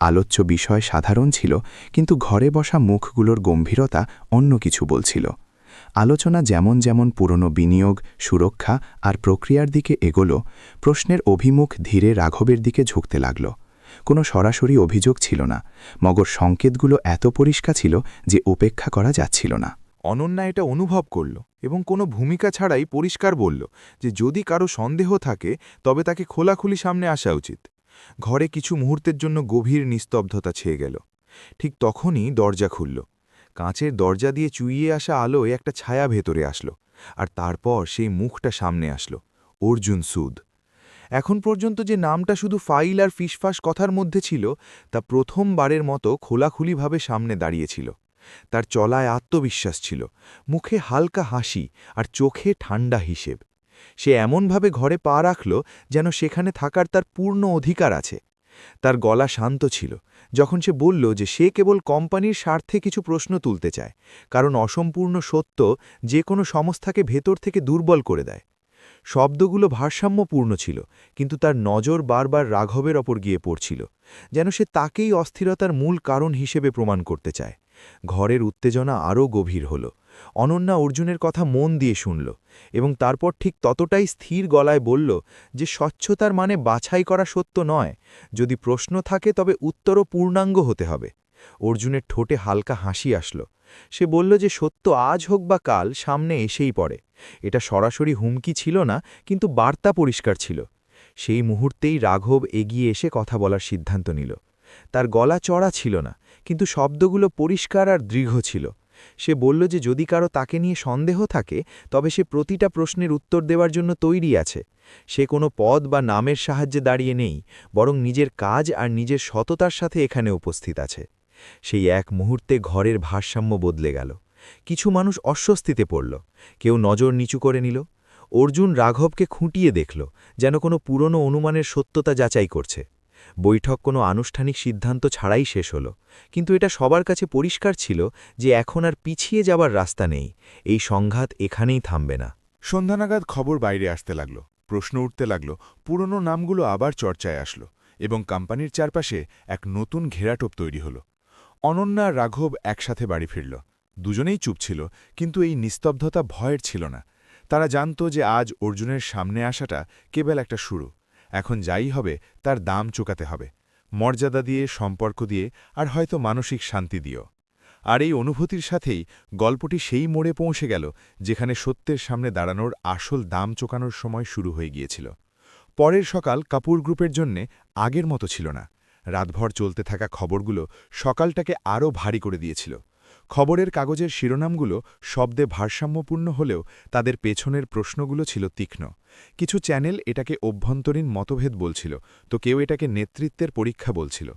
আলোচ্য বিষয় সাধারণ ছিল, কিন্তু ঘরে বসা মুখগুলোর গম্ভীরতা অন্য কিছু বলছিল। আলোচনা যেমন যেমন পুরনো বিনিয়োগ, সুরক্ষা আর প্রক্রিয়ার দিকে এগোলো, প্রশ্নের অভিমুখ ধীরে রাঘবের দিকে ঝুঁকতে লাগল। কোনো সরাসরি অভিযোগ ছিল না, মগর সংকেতগুলো এত পরিষ্কার ছিল যে উপেক্ষা করা যাচ্ছিল না। অনন্যা এটা অনুভব করল এবং কোনো ভূমিকা ছাড়াই পরিষ্কার বলল যে যদি কারো সন্দেহ থাকে তবে তাকে খোলাখুলি সামনে আসা উচিত। ঘরে কিছু মুহূর্তের জন্য গভীর নিস্তব্ধতা ছেয়ে গেল। ঠিক তখনই দরজা খুলল। কাঁচের দরজা দিয়ে চুইয়ে আসা আলোয় একটা ছায়া ভেতরে আসলো, আর তারপর সেই মুখটা সামনে আসলো, অর্জুন সুদ। এখন পর্যন্ত যে নামটা শুধু ফাইল আর ফিসফাস কথার মধ্যে ছিল, তা প্রথমবারের মতো খোলাখুলিভাবে সামনে দাঁড়িয়েছিল। তার চলায় আত্মবিশ্বাস ছিল, মুখে হালকা হাসি আর চোখে ঠান্ডা হিসেব। সে এমনভাবে ঘরে পা রাখল যেন সেখানে থাকার তার পূর্ণ অধিকার আছে। তার গলা শান্ত ছিল যখন সে বলল যে সে কেবল কোম্পানির স্বার্থে কিছু প্রশ্ন তুলতে চায়, কারণ অসম্পূর্ণ সত্য যে কোনো সংস্থাকে ভেতর থেকে দুর্বল করে দেয়। শব্দগুলো ভারসাম্যপূর্ণ ছিল, কিন্তু তার নজর বারবার রাঘবের ওপর গিয়ে পড়ছিল, যেন সে তাকেই অস্থিরতার মূল কারণ হিসেবে প্রমাণ করতে চায়। ঘরের উত্তেজনা আরও গভীর হল। অনন্যা অর্জুনের কথা মন দিয়ে শুনল এবং তারপর ঠিক ততটাই স্থির গলায় বলল যে স্বচ্ছতার মানে বাছাই করা সত্য নয়, যদি প্রশ্ন থাকে তবে উত্তরও পূর্ণাঙ্গ হতে হবে। অর্জুনের ঠোঁটে হালকা হাসি আসল। সে বলল যে সত্য আজ হোক বা কাল সামনে এসেই পড়ে। এটা সরাসরি হুমকি ছিল না, কিন্তু বার্তা পরিষ্কার ছিল। সেই মুহূর্তেই রাঘব এগিয়ে এসে কথা বলার সিদ্ধান্ত নিল। তার গলা চড়া ছিল না, কিন্তু শব্দগুলো পরিষ্কার আর দৃঢ় ছিল। সে বলল যে যদি কারো তাকে নিয়ে সন্দেহ থাকে তবে সে প্রতিটা প্রশ্নের উত্তর দেওয়ার জন্য তৈরি আছে। সে কোনো পদ বা নামের সাহায্যে দাঁড়িয়ে নেই, বরং নিজের কাজ আর নিজের সততার সাথে এখানে উপস্থিত আছে। সেই এক মুহূর্তে ঘরের ভারসাম্য বদলে গেল। কিছু মানুষ অস্বস্তিতে পড়ল, কেউ নজর নিচু করে নিল। অর্জুন রাঘবকে খুঁটিয়ে দেখল, যেন কোনো পুরনো অনুমানের সত্যতা যাচাই করছে। বৈঠক কোনো আনুষ্ঠানিক সিদ্ধান্ত ছাড়াই শেষ হল, কিন্তু এটা সবার কাছে পরিষ্কার ছিল যে এখন আর পিছিয়ে যাবার রাস্তা নেই। এই সংঘাত এখানেই থামবে না। সন্ধ্যা নাগাদ খবর বাইরে আসতে লাগল, প্রশ্ন উঠতে লাগল, পুরনো নামগুলো আবার চর্চায় আসলো এবং কোম্পানির চারপাশে এক নতুন ঘেরাটোপ তৈরি হল। অনন্যা আর রাঘব একসাথে বাড়ি ফিরল। দুজনেই চুপ ছিল, কিন্তু এই নিস্তব্ধতা ভয়ের ছিল না। তারা জানত যে আজ অর্জুনের সামনে আসাটা কেবল একটা শুরু। এখন যাই হবে তার দাম চুকাতে হবে, মর্যাদা দিয়ে, সম্পর্ক দিয়ে, আর হয়তো মানসিক শান্তি দিয়েও। আর এই অনুভূতির সাথেই গল্পটি সেই মোড়ে পৌঁছে গেল যেখানে সত্যের সামনে দাঁড়ানোর আসল দাম চোকানোর সময় শুরু হয়ে গিয়েছিল। পরের সকাল কাপুর গ্রুপের জন্যে আগের মতো ছিল না। রাতভর চলতে থাকা খবরগুলো সকালটাকে আরও ভারী করে দিয়েছিল। খবরের কাগজের শিরোনামগুলো শব্দে ভারসাম্যপূর্ণ হলেও তাদের পেছনের প্রশ্নগুলো ছিল তীক্ষ্ণ। কিছু চ্যানেল এটাকে অভ্যন্তরীণ মতভেদ বলছিল, তো কেউ এটাকে নেতৃত্বের পরীক্ষা বলছিল।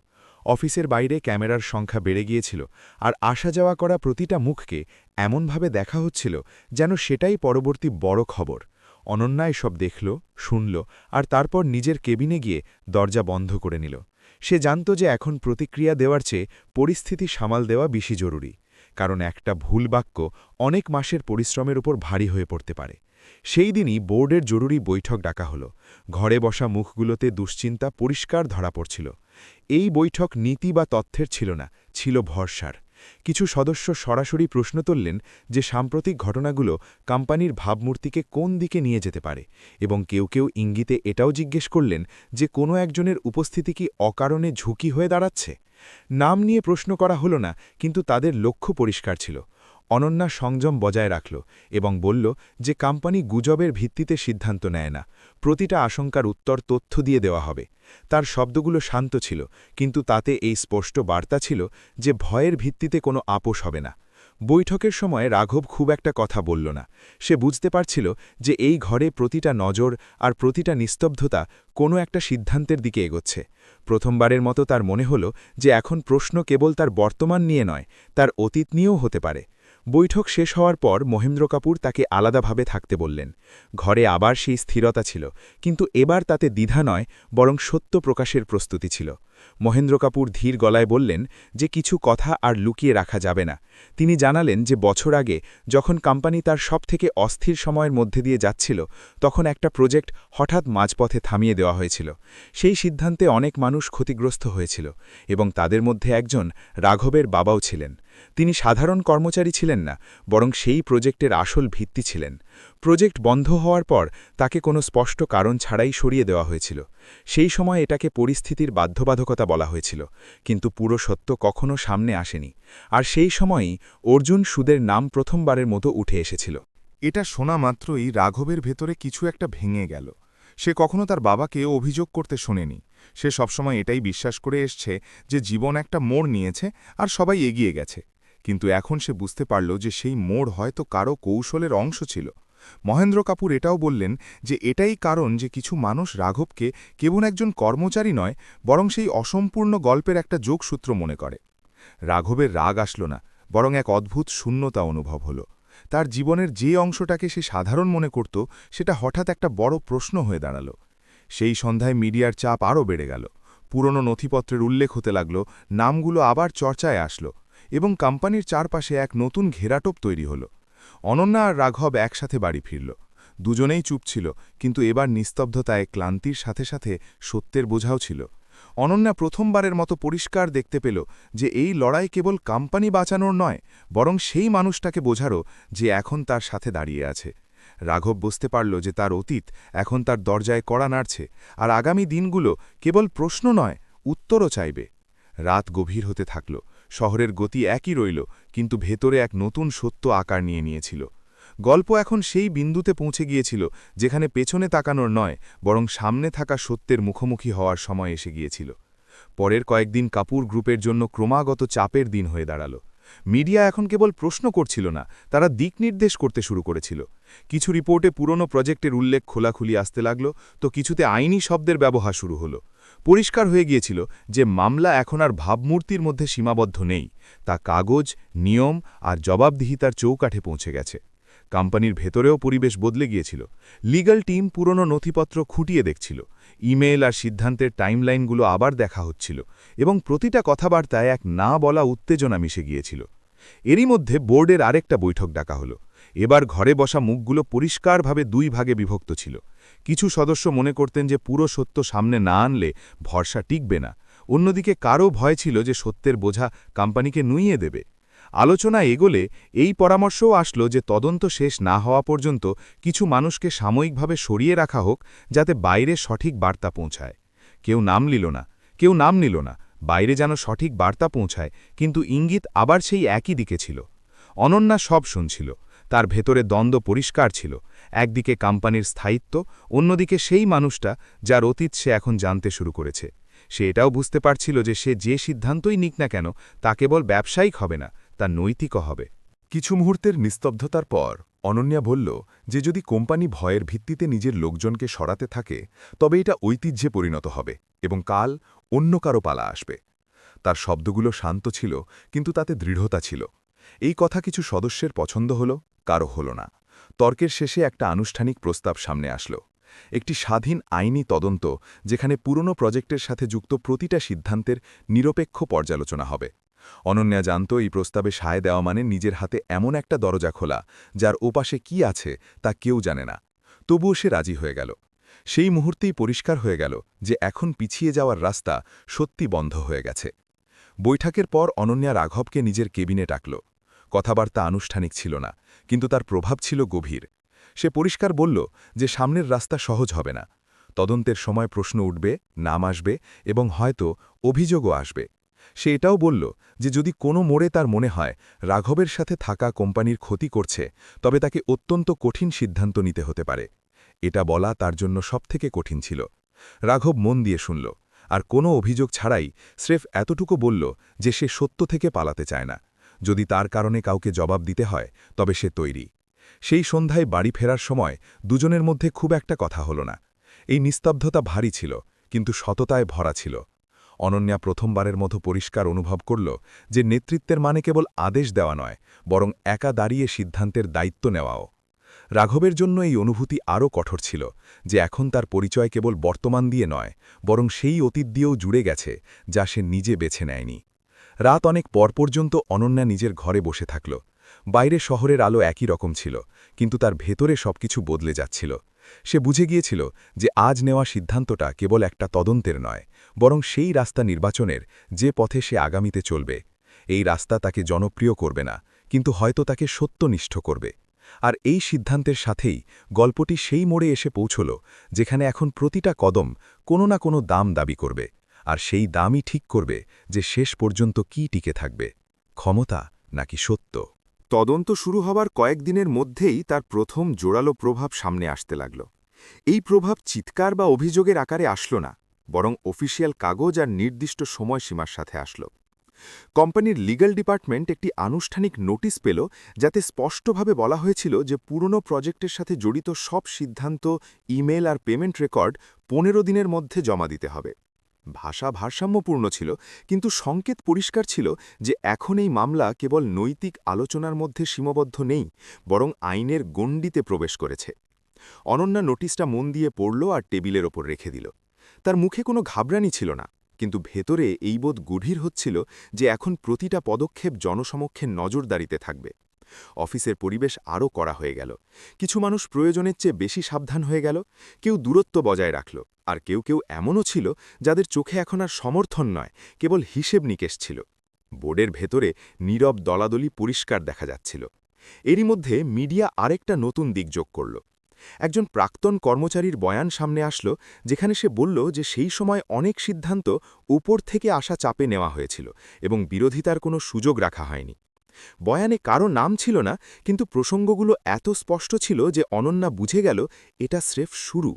অফিসের বাইরে ক্যামেরার সংখ্যা বেড়ে গিয়েছিল, আর আসা যাওয়া করা প্রতিটা মুখকে এমনভাবে দেখা হচ্ছিল যেন সেটাই পরবর্তী বড় খবর। অনন্যা এসব দেখল, শুনল, আর তারপর নিজের কেবিনে গিয়ে দরজা বন্ধ করে নিল। সে জানত যে এখন প্রতিক্রিয়া দেওয়ার চেয়ে পরিস্থিতি সামাল দেওয়া বেশি জরুরি, কারণ একটা ভুল বাক্য অনেক মাসের পরিশ্রমের উপর ভারী হয়ে পড়তে পারে। সেই দিনই বোর্ডের জরুরি বৈঠক ডাকা হলো। ঘরে বসা মুখগুলোতে দুশ্চিন্তা পরিষ্কার ধরা পড়ছিল। এই বৈঠক নীতি বা তথ্যের ছিল না, ছিল ভরসার। কিছু সদস্য সরাসরি প্রশ্ন তুললেন যে সাম্প্রতিক ঘটনাগুলো কোম্পানির ভাবমূর্তিকে কোন দিকে নিয়ে যেতে পারে, এবং কেউ কেউ ইঙ্গিতে এটাও জিজ্ঞেস করলেন যে কোনো একজনের উপস্থিতি কি অকারণে ঝুঁকি হয়ে দাঁড়াচ্ছে। নাম নিয়ে প্রশ্ন করা হলো না, কিন্তু তাদের লক্ষ্য পরিষ্কার ছিল। অনন্যা সংযম বজায় রাখল এবং বলল যে কোম্পানি গুজবের ভিত্তিতে সিদ্ধান্ত নেয় না, প্রতিটা আশঙ্কার উত্তর তথ্য দিয়ে দেওয়া হবে। তার শব্দগুলো শান্ত ছিল, কিন্তু তাতে এই স্পষ্ট বার্তা ছিল যে ভয়ের ভিত্তিতে কোনো আপোষ হবে না। বৈঠকের সময় রাঘব খুব একটা কথা বলল না। সে বুঝতে পারছিল যে এই ঘরে প্রতিটা নজর আর প্রতিটা নিস্তব্ধতা কোনো একটা সিদ্ধান্তের দিকে এগোচ্ছে। প্রথমবারের মতো তার মনে হল যে এখন প্রশ্ন কেবল তার বর্তমান নিয়ে নয়, তার অতীত নিয়েও হতে পারে। বৈঠক শেষ হওয়ার পর মহেন্দ্র কাপুর তাকে আলাদাভাবে থাকতে বললেন। ঘরে আবার সেই স্থিরতা ছিল, কিন্তু এবার তাতে দ্বিধা নয়, বরং সত্য প্রকাশের প্রস্তুতি ছিল। মহেন্দ্র কাপুর ধীর গলায় বললেন যে কিছু কথা আর লুকিয়ে রাখা যাবে না। তিনি জানালেন যে বছর আগে যখন কোম্পানি তার সবথেকে অস্থির সময়ের মধ্যে দিয়ে যাচ্ছিল, তখন একটা প্রজেক্ট হঠাৎ মাঝপথে থামিয়ে দেওয়া হয়েছিল। সেই সিদ্ধান্তে অনেক মানুষ ক্ষতিগ্রস্ত হয়েছিল, এবং তাদের মধ্যে একজন রাঘবের বাবাও ছিলেন। তিনি সাধারণ কর্মচারী ছিলেন না, বরং সেই প্রজেক্টের আসল ভিত্তি ছিলেন। প্রজেক্ট বন্ধ হওয়ার পর তাকে কোনো স্পষ্ট কারণ ছাড়াই সরিয়ে দেওয়া হয়েছিল। সেই সময় এটাকে পরিস্থিতির বাধ্যবাধকতা বলা হয়েছিল, কিন্তু পুরো সত্য কখনো সামনে আসেনি। আর সেই সময়ই অর্জুন সুদের নাম প্রথমবারের মতো উঠে এসেছিল। এটা শোনা মাত্রই রাঘবের ভেতরে কিছু একটা ভেঙে গেল। সে কখনো তার বাবাকে অভিযোগ করতে শোনেনি। সে সবসময় এটাই বিশ্বাস করে এসছে যে জীবন একটা মোড় নিয়েছে আর সবাই এগিয়ে গেছে। কিন্তু এখন সে বুঝতে পারল যে সেই মোড় হয়তো কারো কৌশলের অংশ ছিল। মহেন্দ্র কাপুর এটাও বললেন যে এটাই কারণ যে কিছু মানুষ রাঘবকে কেবল একজন কর্মচারী নয়, বরং সেই অসম্পূর্ণ গল্পের একটা যোগসূত্র মনে করে। রাঘবের রাগ আসল না, বরং এক অদ্ভুত শূন্যতা অনুভব হল। তার জীবনের যে অংশটাকে সে সাধারণ মনে করত, সেটা হঠাৎ একটা বড় প্রশ্ন হয়ে দাঁড়াল। সেই সন্ধ্যায় মিডিয়ার চাপ আরও বেড়ে গেল। পুরনো নথিপত্রের উল্লেখ হতে লাগল, নামগুলো আবার চর্চায় আসল, এবং কোম্পানির চারপাশে এক নতুন ঘেরাটোপ তৈরি হল। অনন্যা আর রাঘব একসাথে বাড়ি ফিরল। দুজনেই চুপ ছিল, কিন্তু এবার নিস্তব্ধতায় ক্লান্তির সাথে সাথে সত্যের বোঝাও ছিল। অনন্যা প্রথমবারের মতো পরিষ্কার দেখতে পেল যে এই লড়াই কেবল কোম্পানি বাঁচানোর নয়, বরং সেই মানুষটাকে বোঝারও যে এখন তার সাথে দাঁড়িয়ে আছে। রাঘব বুঝতে পারল যে তার অতীত এখন তার দরজায় কড়া নাড়ছে, আর আগামী দিনগুলো কেবল প্রশ্ন নয়, উত্তরও চাইবে। রাত গভীর হতে থাকল, শহরের গতি একই রইল, কিন্তু ভেতরে এক নতুন সত্য আকার নিয়ে নিয়েছিল। গল্প এখন সেই বিন্দুতে পৌঁছে গিয়েছিল যেখানে পেছনে তাকানোর নয়, বরং সামনে থাকা সত্যের মুখোমুখি হওয়ার সময় এসে গিয়েছিল। পরের কয়েকদিন কাপুর গ্রুপের জন্য ক্রমাগত চাপের দিন হয়ে দাঁড়াল। মিডিয়া এখন কেবল প্রশ্ন করছিল না, তারা দিক নির্দেশ করতে শুরু করেছিল। কিছু রিপোর্টে পুরনো প্রজেক্টের উল্লেখ খোলাখুলি আসতে লাগল, তো কিছুতে আইনি শব্দের ব্যবহার শুরু হলো। পরিষ্কার হয়ে গিয়েছিল যে মামলা এখন আর ভাবমূর্তির মধ্যে সীমাবদ্ধ নেই, তা কাগজ, নিয়ম আর জবাবদিহিতার চৌকাঠে পৌঁছে গেছে। কোম্পানির ভেতরেও পরিবেশ বদলে গিয়েছিল। লিগ্যাল টিম পুরনো নথিপত্র খুঁটিয়ে দেখছিল, ইমেল আর সিদ্ধান্তের টাইমলাইনগুলো আবার দেখা হচ্ছিল, এবং প্রতিটা কথাবার্তায় এক না বলা উত্তেজনা মিশে গিয়েছিল। এরই মধ্যে বোর্ডের আরেকটা বৈঠক ডাকা হলো। এবার ঘরে বসা মুখগুলো পরিষ্কারভাবে দুই ভাগে বিভক্ত ছিল। কিছু সদস্য মনে করতেন যে পুরো সত্য সামনে না আনলে ভরসা টিকবে না, অন্যদিকে কারও ভয় ছিল যে সত্যের বোঝা কোম্পানিকে নুইয়ে দেবে। আলোচনা এগোলে এই পরামর্শও আসলো যে তদন্ত শেষ না হওয়া পর্যন্ত কিছু মানুষকে সাময়িকভাবে সরিয়ে রাখা হোক, যাতে বাইরে সঠিক বার্তা পৌঁছায়। কেউ নাম নিল না, বাইরে যেন সঠিক বার্তা পৌঁছায়, কিন্তু ইঙ্গিত আবার সেই একই দিকে ছিল। অনন্যা সব শুনছিল, তার ভেতরে দ্বন্দ্ব পরিষ্কার ছিল। একদিকে কোম্পানির স্থায়িত্ব, অন্যদিকে সেই মানুষটা যার অতীত সে এখন জানতে শুরু করেছে। সে এটাও বুঝতে পারছিল যে সে যে সিদ্ধান্তই নিক না কেন, তা কেবল ব্যবসায়িক হবে না, তা নৈতিকও হবে। কিছু মুহূর্তের নিস্তব্ধতার পর অনন্যা বলল যে যদি কোম্পানি ভয়ের ভিত্তিতে নিজের লোকজনকে সরাতে থাকে, তবে এটা ঐতিহ্যে পরিণত হবে এবং কাল অন্য কারো পালা আসবে। তার শব্দগুলো শান্ত ছিল, কিন্তু তাতে দৃঢ়তা ছিল। এই কথা কিছু সদস্যের পছন্দ হল, কারো হল না। তর্কের শেষে একটা আনুষ্ঠানিক প্রস্তাব সামনে আসলো। একটি স্বাধীন আইনি তদন্ত, যেখানে পুরনো প্রজেক্টের সাথে যুক্ত প্রতিটা সিদ্ধান্তের নিরপেক্ষ পর্যালোচনা হবে। অনন্যা জানত এই প্রস্তাবে সায় দেওয়া মানে নিজের হাতে এমন একটা দরজা খোলা, যার ওপাশে কি আছে তা কেউ জানে না। তবুও সে রাজি হয়ে গেল। সেই মুহূর্তেই পরিষ্কার হয়ে গেল যে এখন পিছিয়ে যাওয়ার রাস্তা সত্যি বন্ধ হয়ে গেছে। বৈঠকের পর অনন্যা রাঘবকে নিজের কেবিনে ডাকল। কথাবার্তা আনুষ্ঠানিক ছিল না, কিন্তু তার প্রভাব ছিল গভীর। সে পরিষ্কার বলল যে সামনের রাস্তা সহজ হবে না। তদন্তের সময় প্রশ্ন উঠবে, নাম আসবে এবং হয়তো অভিযোগও আসবে। সে এটাও বলল যে যদি কোনো মোড়ে তার মনে হয় রাঘবের সাথে থাকা কোম্পানির ক্ষতি করছে, তবে তাকে অত্যন্ত কঠিন সিদ্ধান্ত নিতে হতে পারে। এটা বলা তার জন্য সবথেকে কঠিন ছিল। রাঘব মন দিয়ে শুনল, আর কোনো অভিযোগ ছাড়াই স্রেফ এতটুকু বলল যে সে সত্য থেকে পালাতে চায় না। যদি তার কারণে কাউকে জবাব দিতে হয়, তবে সে তৈরি। সেই সন্ধ্যায় বাড়ি ফেরার সময় দুজনের মধ্যে খুব একটা কথা হল না। এই নিস্তব্ধতা ভারী ছিল, কিন্তু সততায় ভরা ছিল। অনন্যা প্রথমবারের মতো পরিষ্কার অনুভব করল যে নেতৃত্বের মানে কেবল আদেশ দেওয়া নয়, বরং একা দাঁড়িয়ে সিদ্ধান্তের দায়িত্ব নেওয়াও। রাঘবের জন্য এই অনুভূতি আরও কঠোর ছিল, যে এখন তার পরিচয় কেবল বর্তমান দিয়ে নয়, বরং সেই অতীত দিয়েও জুড়ে গেছে যা সে নিজে বেছে নেয়নি। রাত অনেক পর পর্যন্ত অনন্যা নিজের ঘরে বসে থাকল। বাইরে শহরের আলো একই রকম ছিল, কিন্তু তার ভেতরে সবকিছু বদলে যাচ্ছিল। সে বুঝে গিয়েছিল যে আজ নেওয়া সিদ্ধান্তটা কেবল একটা তদন্তের নয়, বরং সেই রাস্তা নির্বাচনের যে পথে সে আগামীতে চলবে। এই রাস্তা তাকে জনপ্রিয় করবে না, কিন্তু হয়তো তাকে সত্যনিষ্ঠ করবে। আর এই সিদ্ধান্তের সাথেই গল্পটি সেই মোড়ে এসে পৌঁছল যেখানে এখন প্রতিটা কদম কোনো না কোনো দাম দাবি করবে, আর সেই দামই ঠিক করবে যে শেষ পর্যন্ত কি টিকে থাকবে, ক্ষমতা নাকি সত্য। তদন্ত শুরু হবার কয়েকদিনের মধ্যেই তার প্রথম জোরালো প্রভাব সামনে আসতে লাগল। এই প্রভাব চিৎকার বা অভিযোগের আকারে আসল না, বরং অফিসিয়াল কাগজ আর নির্দিষ্ট সময়সীমার সাথে আসল। কোম্পানির লিগ্যাল ডিপার্টমেন্ট একটি আনুষ্ঠানিক নোটিশ পেল, যাতে স্পষ্টভাবে বলা হয়েছিল যে পুরনো প্রজেক্টের সাথে জড়িত সব সিদ্ধান্ত, ইমেল আর পেমেন্ট রেকর্ড 15 দিনের মধ্যে জমা দিতে হবে। ভাষা ভারসাম্যপূর্ণ ছিল, কিন্তু সংকেত পরিষ্কার ছিল যে এখন এই মামলা কেবল নৈতিক আলোচনার মধ্যে সীমাবদ্ধ নেই, বরং আইনের গণ্ডিতে প্রবেশ করেছে। অনন্যা নোটিশটা মন দিয়ে পড়ল আর টেবিলের ওপর রেখে দিল। তার মুখে কোনো ঘাবড়ানি ছিল না, কিন্তু ভেতরে এই বোধ গভীর হচ্ছিল যে এখন প্রতিটা পদক্ষেপ জনসমক্ষে নজরদারিতে থাকবে। অফিসের পরিবেশ আরও কড়া হয়ে গেল। কিছু মানুষ প্রয়োজনের চেয়ে বেশি সাবধান হয়ে গেল, কেউ দূরত্ব বজায় রাখল, আর কেউ কেউ এমনও ছিল যাদের চোখে এখন আর সমর্থন নয়, কেবল হিসেব নিকেশ ছিল। বোর্ডের ভেতরে নীরব দলাদলি পরিষ্কার দেখা যাচ্ছিল। এরই মধ্যে মিডিয়া আরেকটা নতুন দিক যোগ করল। একজন প্রাক্তন কর্মচারীর বয়ান সামনে আসলো, যেখানে সে বলল যে সেই সময় অনেক সিদ্ধান্ত উপর থেকে আসা চাপে নেওয়া হয়েছিল এবং বিরোধিতার কোনো সুযোগ রাখা হয়নি। বয়ানে কারো নাম ছিল না, কিন্তু প্রসঙ্গগুলো এত স্পষ্ট ছিল যে অনন্যা বুঝে গেল এটা স্রেফ শুরু।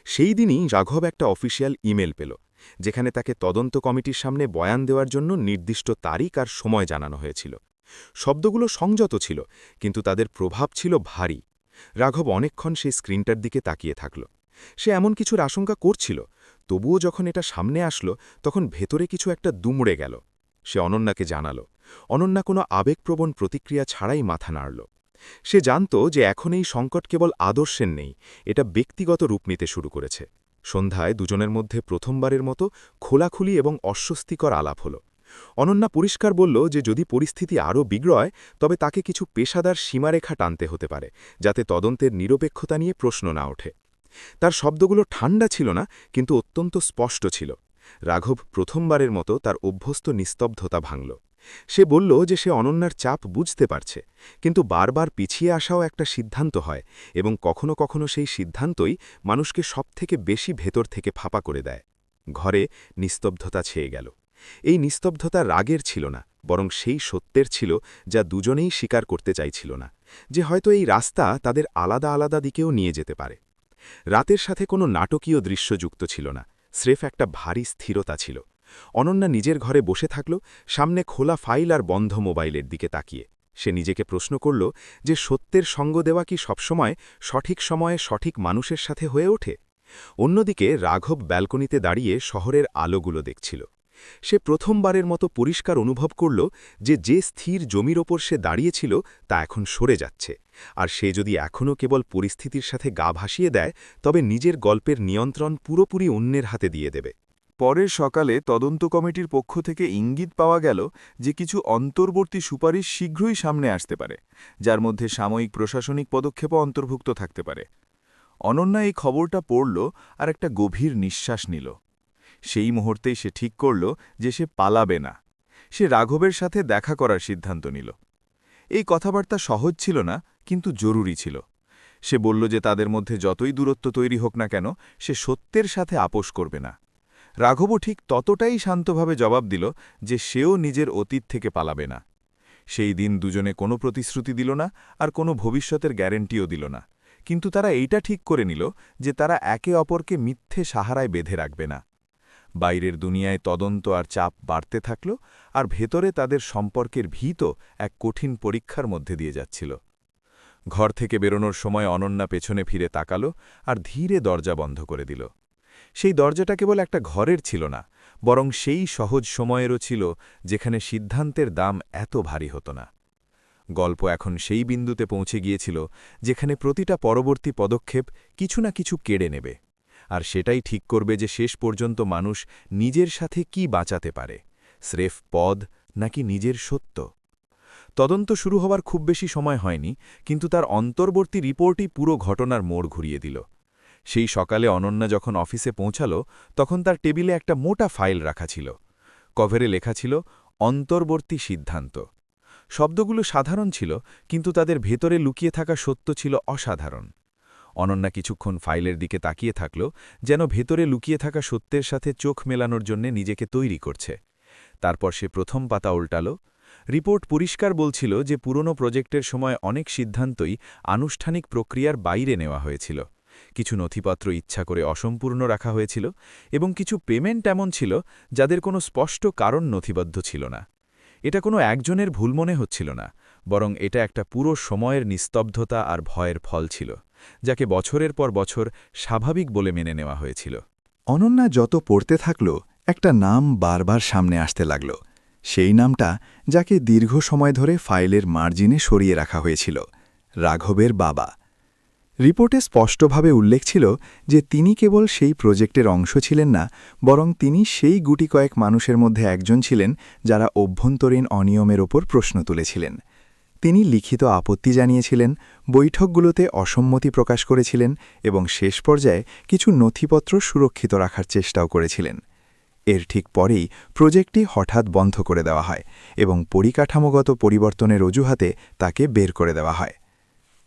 সেই দিনই রাঘব একটা অফিসিয়াল ইমেল পেল, যেখানে তাকে তদন্ত কমিটির সামনে বয়ান দেওয়ার জন্য নির্দিষ্ট তারিখ আর সময় জানানো হয়েছিল। শব্দগুলো সংযত ছিল, কিন্তু তাদের প্রভাব ছিল ভারী। রাঘব অনেকক্ষণ সেই স্ক্রিনটার দিকে তাকিয়ে থাকল। সে এমন কিছুর আশঙ্কা করছিল, তবুও যখন এটা সামনে আসলো তখন ভেতরে কিছু একটা দুমড়ে গেল। সে অনন্যাকে জানাল। অনন্যা কোনো আবেগপ্রবণ প্রতিক্রিয়া ছাড়াই মাথা নাড়ল। সে জানত যে এখন এই সংকট কেবল আদর্শের নেই, এটা ব্যক্তিগত রূপ নিতে শুরু করেছে। সন্ধ্যায় দুজনের মধ্যে প্রথমবারের মতো খোলাখুলি এবং অস্বস্তিকর আলাপ হল। অনন্যা পরিষ্কার বলল যে যদি পরিস্থিতি আরও বিগড়য় তবে তাকে কিছু পেশাদার সীমারেখা টানতে হতে পারে, যাতে তদন্তের নিরপেক্ষতা নিয়ে প্রশ্ন না ওঠে। তার শব্দগুলো ঠান্ডা ছিল না, কিন্তু অত্যন্ত স্পষ্ট ছিল। রাঘব প্রথমবারের মতো তার অভ্যস্ত নিস্তব্ধতা ভাঙল। সে বলল যে সে অনন্যার চাপ বুঝতে পারছে, কিন্তু বারবার পিছিয়ে আসাও একটা সিদ্ধান্ত হয়, এবং কখনো কখনো সেই সিদ্ধান্তই মানুষকে সবথেকে বেশি ভেতর থেকে ফাঁপা করে দেয়। ঘরে নিস্তব্ধতা ছেয়ে গেল। এই নিস্তব্ধতা রাগের ছিল না, বরং সেই সত্যের ছিল যা দুজনেই স্বীকার করতে চাইছিল না, যে হয়তো এই রাস্তা তাদের আলাদা আলাদা দিকেও নিয়ে যেতে পারে। রাতের সাথে কোনো নাটকীয় দৃশ্য যুক্ত ছিল না, স্রেফ একটা ভারী স্থিরতা ছিল। অনন্যা নিজের ঘরে বসে থাকল, সামনে খোলা ফাইল আর বন্ধ মোবাইলের দিকে তাকিয়ে। সে নিজেকে প্রশ্ন করল যে সত্যের সঙ্গ দেওয়া কি সবসময় সঠিক সময়ে সঠিক মানুষের সাথে হয়ে ওঠে। অন্যদিকে রাঘব ব্যালকনিতে দাঁড়িয়ে শহরের আলোগুলো দেখছিল। সে প্রথমবারের মতো পরিষ্কার অনুভব করল যে স্থির জমির ওপর সে দাঁড়িয়েছিল তা এখন সরে যাচ্ছে, আর সে যদি এখনও কেবল পরিস্থিতির সাথে গা ভাসিয়ে দেয় তবে নিজের গল্পের নিয়ন্ত্রণ পুরোপুরি অন্যের হাতে দিয়ে দেবে। পরের সকালে তদন্ত কমিটির পক্ষ থেকে ইঙ্গিত পাওয়া গেল যে কিছু অন্তর্বর্তী সুপারিশ শীঘ্রই সামনে আসতে পারে, যার মধ্যে সাময়িক প্রশাসনিক পদক্ষেপও অন্তর্ভুক্ত থাকতে পারে। অনন্যা এই খবরটা পড়ল আর একটা গভীর নিঃশ্বাস নিল। সেই মুহূর্তেই সে ঠিক করল যে সে পালাবে না। সে রাঘবের সাথে দেখা করার সিদ্ধান্ত নিল। এই কথাবার্তা সহজ ছিল না, কিন্তু জরুরি ছিল। সে বলল যে তাদের মধ্যে যতই দূরত্ব তৈরি হোক না কেন, সে সত্যের সাথে আপোষ করবে না। রাঘবও ঠিক ততটাই শান্তভাবে জবাব দিল যে সেও নিজের অতীত থেকে পালাবে না। সেই দিন দুজনে কোনো প্রতিশ্রুতি দিল না, আর কোনো ভবিষ্যতের গ্যারেন্টিও দিল না, কিন্তু তারা এইটা ঠিক করে নিল যে তারা একে অপরকে মিথ্যে সাহারায় বেঁধে রাখবে না। বাইরের দুনিয়ায় তদন্ত আর চাপ বাড়তে থাকল, আর ভেতরে তাদের সম্পর্কের ভীত এক কঠিন পরীক্ষার মধ্যে দিয়ে যাচ্ছিল। ঘর থেকে বেরোনোর সময় অনন্যা পেছনে ফিরে তাকাল আর ধীরে দরজা বন্ধ করে দিল। সেই দরজাটা কেবল একটা ঘরের ছিল না, বরং সেই সহজ সময়েরও ছিল যেখানে সিদ্ধান্তের দাম এত ভারী হতো না। গল্প এখন সেই বিন্দুতে পৌঁছে গিয়েছিল যেখানে প্রতিটা পরবর্তী পদক্ষেপ কিছু না কিছু কেড়ে নেবে, আর সেটাই ঠিক করবে যে শেষ পর্যন্ত মানুষ নিজের সাথে কি বাঁচাতে পারে, স্রেফ পদ নাকি নিজের সত্য। তদন্ত শুরু হওয়ার খুব বেশি সময় হয়নি, কিন্তু তার অন্তর্বর্তী রিপোর্টই পুরো ঘটনার মোড় ঘুরিয়ে দিল। সেই সকালে অনন্যা যখন অফিসে পৌঁছাল তখন তার টেবিলে একটা মোটা ফাইল রাখা ছিল। কভারে লেখা ছিল অন্তর্বর্তী সিদ্ধান্ত। শব্দগুলো সাধারণ ছিল, কিন্তু তাদের ভেতরে লুকিয়ে থাকা সত্য ছিল অসাধারণ। অনন্যা কিছুক্ষণ ফাইলের দিকে তাকিয়ে থাকল, যেন ভেতরে লুকিয়ে থাকা সত্যের সাথে চোখ মেলানোর জন্য নিজেকে তৈরি করছে। তারপর সে প্রথম পাতা উল্টাল। রিপোর্ট পরিষ্কার বলছিল যে পুরনো প্রজেক্টের সময় অনেক সিদ্ধান্তই আনুষ্ঠানিক প্রক্রিয়ার বাইরে নেওয়া হয়েছিল। কিছু নথিপত্র ইচ্ছা করে অসম্পূর্ণ রাখা হয়েছিল, এবং কিছু পেমেন্ট এমন ছিল যাদের কোনো স্পষ্ট কারণ নথিবদ্ধ ছিল না। এটা কোনো একজনের ভুল মনে হচ্ছিল না, বরং এটা একটা পুরো সময়ের নিস্তব্ধতা আর ভয়ের ফল ছিল, যাকে বছরের পর বছর স্বাভাবিক বলে মেনে নেওয়া হয়েছিল। অনন্যা যত পড়তে থাকল, একটা নাম বারবার সামনে আসতে লাগল। সেই নামটা যাকে দীর্ঘ সময় ধরে ফাইলের মার্জিনে সরিয়ে রাখা হয়েছিল, রাঘবের বাবা। রিপোর্টে স্পষ্টভাবে উল্লেখ ছিল যে তিনি কেবল সেই প্রজেক্টের অংশ ছিলেন না, বরং তিনি সেই গুটি কয়েক মানুষের মধ্যে একজন ছিলেন যারা অভ্যন্তরীণ অনিয়মের ওপর প্রশ্ন তুলেছিলেন। তিনি লিখিত আপত্তি জানিয়েছিলেন, বৈঠকগুলোতে অসম্মতি প্রকাশ করেছিলেন এবং শেষ পর্যায়ে কিছু নথিপত্র সুরক্ষিত রাখার চেষ্টাও করেছিলেন। এর ঠিক পরেই প্রজেক্টটি হঠাৎ বন্ধ করে দেওয়া হয় এবং পরিকাঠামোগত পরিবর্তনের অজুহাতে তাকে বের করে দেওয়া হয়।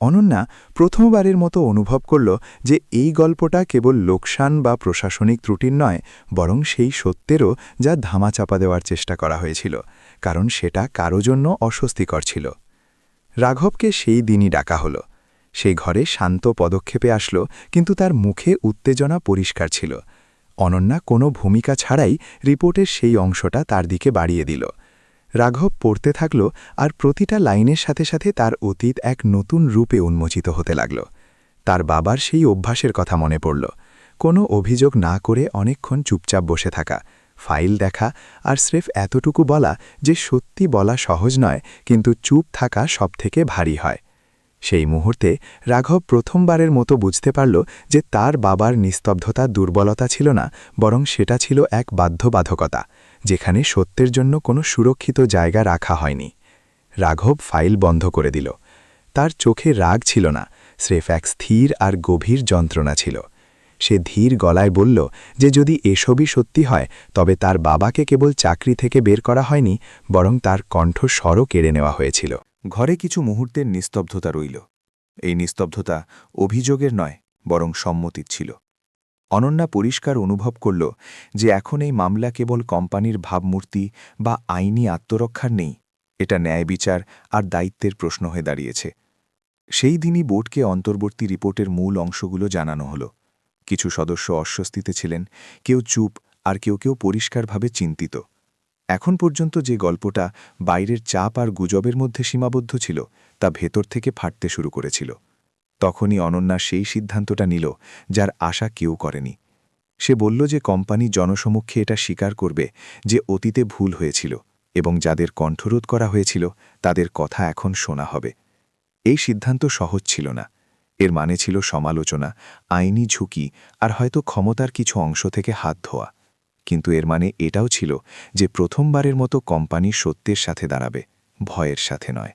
অনন্যা প্রথমবারের মতো অনুভব করল যে এই গল্পটা কেবল লোকসান বা প্রশাসনিক ত্রুটির নয়, বরং সেই সত্যেরও যা ধামাচাপা দেওয়ার চেষ্টা করা হয়েছিল, কারণ সেটা কারো জন্য অস্বস্তিকর ছিল। রাঘবকে সেই দিনই ডাকা হলো। সেই ঘরে শান্ত পদক্ষেপে আসলো, কিন্তু তার মুখে উত্তেজনা পরিষ্কার ছিল। অনন্যা কোনো ভূমিকা ছাড়াই রিপোর্টের সেই অংশটা তার দিকে বাড়িয়ে দিল। রাঘব পড়তে থাকল, আর প্রতিটা লাইনের সাথে সাথে তার অতীত এক নতুন রূপে উন্মোচিত হতে লাগল। তার বাবার সেই অভ্যাসের কথা মনে পড়ল, কোনো অভিযোগ না করে অনেকক্ষণ চুপচাপ বসে থাকা, ফাইল দেখা, আর স্রেফ এতটুকু বলা যে সত্যি বলা সহজ নয়, কিন্তু চুপ থাকা সবথেকে ভারী হয়। সেই মুহূর্তে রাঘব প্রথমবারের মতো বুঝতে পারল যে তার বাবার নিস্তব্ধতা দুর্বলতা ছিল না, বরং সেটা ছিল এক বাধ্যবাধকতা, যেখানে সত্যের জন্য কোনো সুরক্ষিত জায়গা রাখা হয়নি। রাঘব ফাইল বন্ধ করে দিল। তার চোখে রাগ ছিল না, স্রেফ এক স্থির আর গভীর যন্ত্রণা ছিল। সে ধীর গলায় বলল যে যদি এসবই সত্যি হয়, তবে তার বাবাকে কেবল চাকরি থেকে বের করা হয়নি, বরং তার কণ্ঠস্বরও কেড়ে নেওয়া হয়েছিল। ঘরে কিছু মুহূর্তের নিস্তব্ধতা রইল। এই নিস্তব্ধতা অভিযোগের নয়, বরং সম্মতির ছিল। অনন্যা পরিষ্কার অনুভব করল যে এখন এই মামলা কেবল কোম্পানির ভাবমূর্তি বা আইনি আত্মরক্ষার নেই, এটা ন্যায় বিচার আর দায়িত্বের প্রশ্ন হয়ে দাঁড়িয়েছে। সেই দিনই বোর্ডকে অন্তর্বর্তী রিপোর্টের মূল অংশগুলো জানানো হলো। কিছু সদস্য অস্বস্তিতে ছিলেন, কেউ চুপ, আর কেউ পরিষ্কারভাবে চিন্তিত। এখন পর্যন্ত যে গল্পটা বাইরের চাপ আর গুজবের মধ্যে সীমাবদ্ধ ছিল, তা ভেতর থেকে ফাটতে শুরু করেছিল। তখনই অনন্যা সেই সিদ্ধান্তটা নিল যার আশা কেউ করেনি। সে বলল যে কোম্পানি জনসমক্ষে এটা স্বীকার করবে যে অতীতে ভুল হয়েছিল, এবং যাদের কণ্ঠরোধ করা হয়েছিল তাদের কথা এখন শোনা হবে। এই সিদ্ধান্ত সহজ ছিল না। এর মানে ছিল সমালোচনা, আইনি ঝুঁকি, আর হয়তো ক্ষমতার কিছু অংশ থেকে হাত ধোয়া। কিন্তু এর মানে এটাও ছিল যে প্রথমবারের মতো কোম্পানি সত্যের সাথে দাঁড়াবে, ভয়ের সাথে নয়।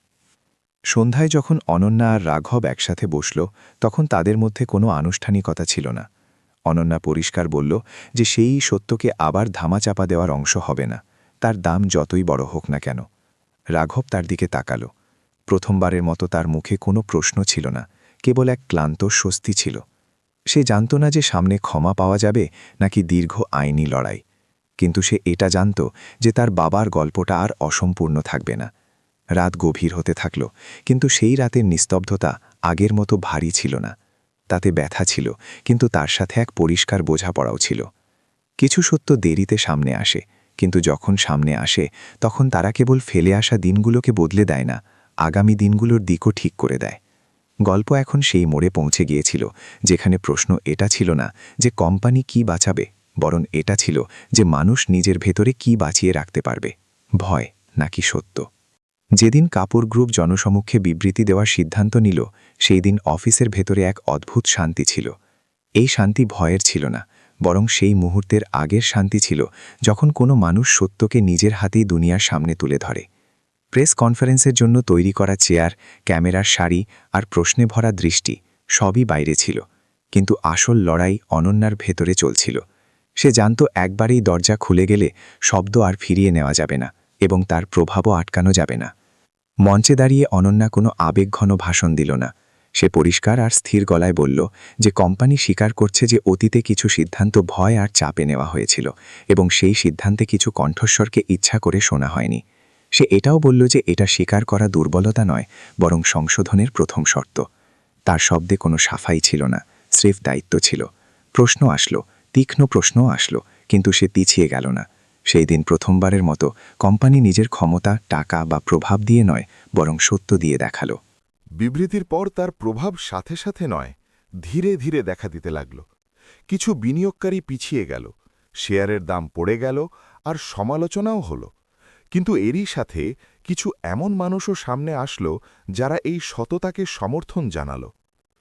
সন্ধ্যায় যখন অনন্যা আর রাঘব একসাথে বসল, তখন তাদের মধ্যে কোনো আনুষ্ঠানিকতা ছিল না। অনন্যা পরিষ্কার বলল যে সেই সত্যকে আবার ধামাচাপা দেওয়ার অংশ হবে না, তার দাম যতই বড় হোক না কেন। রাঘব তার দিকে তাকাল। প্রথমবারের মতো তার মুখে কোনো প্রশ্ন ছিল না, কেবল এক ক্লান্ত স্বস্তি ছিল। সে জানত না যে সামনে ক্ষমা পাওয়া যাবে নাকি দীর্ঘ আইনি লড়াই, কিন্তু সে এটা জানত যে তার বাবার গল্পটা আর অসম্পূর্ণ থাকবে না। রাত গভীর হতে থাকল, কিন্তু সেই রাতের নিস্তব্ধতা আগের মতো ভারী ছিল না। তাতে ব্যথা ছিল, কিন্তু তার সাথে এক পরিষ্কার বোঝাপড়াও ছিল। কিছু সত্য দেরিতে সামনে আসে, কিন্তু যখন সামনে আসে তখন তারা কেবল ফেলে আসা দিনগুলোকে বদলে দেয় না, আগামী দিনগুলোর দিকও ঠিক করে দেয়। গল্প এখন সেই মোড়ে পৌঁছে গিয়েছিল যেখানে প্রশ্ন এটা ছিল না যে কোম্পানি কি বাঁচাবে, বরং এটা ছিল যে মানুষ নিজের ভেতরে কি বাঁচিয়ে রাখতে পারবে, ভয় নাকি সত্য। যেদিন কাপুর গ্রুপ জনসমক্ষে বিবৃতি দেওয়ার সিদ্ধান্ত নিল, সেই দিন অফিসের ভেতরে এক অদ্ভুত শান্তি ছিল। এই শান্তি ভয়ের ছিল না, বরং সেই মুহূর্তের আগের শান্তি ছিল যখন কোনো মানুষ সত্যকে নিজের হাতেই দুনিয়ার সামনে তুলে ধরে। প্রেস কনফারেন্সের জন্য তৈরি করা চেয়ার, ক্যামেরার সারি আর প্রশ্নে ভরা দৃষ্টি সবই বাইরে ছিল, কিন্তু আসল লড়াই অনন্যার ভেতরে চলছিল। সে জানত একবারেই দরজা খুলে গেলে শব্দ আর ফিরিয়ে নেওয়া যাবে না, এবং তার প্রভাবও আটকানো যাবে না। মঞ্চে দাঁড়িয়ে অনন্যা কোনো আবেগঘন ভাষণ দিল না। সে পরিষ্কার আর স্থির গলায় বলল যে কোম্পানি স্বীকার করছে যে অতীতে কিছু সিদ্ধান্ত ভয় আর চাপে নেওয়া হয়েছিল, এবং সেই সিদ্ধান্তে কিছু কণ্ঠস্বরকে ইচ্ছা করে শোনা হয়নি। সে এটাও বলল যে এটা স্বীকার করা দুর্বলতা নয়, বরং সংশোধনের প্রথম শর্ত। তার শব্দে কোনো সাফাই ছিল না, স্রেফ দায়িত্ব ছিল। প্রশ্ন আসলো, তীক্ষ্ণ প্রশ্নও আসলো, কিন্তু সে পিছিয়ে গেল না। সেই দিন প্রথমবারের মতো কোম্পানি নিজের ক্ষমতা, টাকা বা প্রভাব দিয়ে নয়, বরং সত্য দিয়ে দেখালো। বিবৃতির পর তার প্রভাব সাথে সাথে নয়, ধীরে ধীরে দেখা দিতে লাগল। কিছু বিনিয়োগকারী পিছিয়ে গেল, শেয়ারের দাম পড়ে গেল, আর সমালোচনাও হল। কিন্তু এরই সাথে কিছু এমন মানুষও সামনে আসলো যারা এই সততাকে সমর্থন জানালো।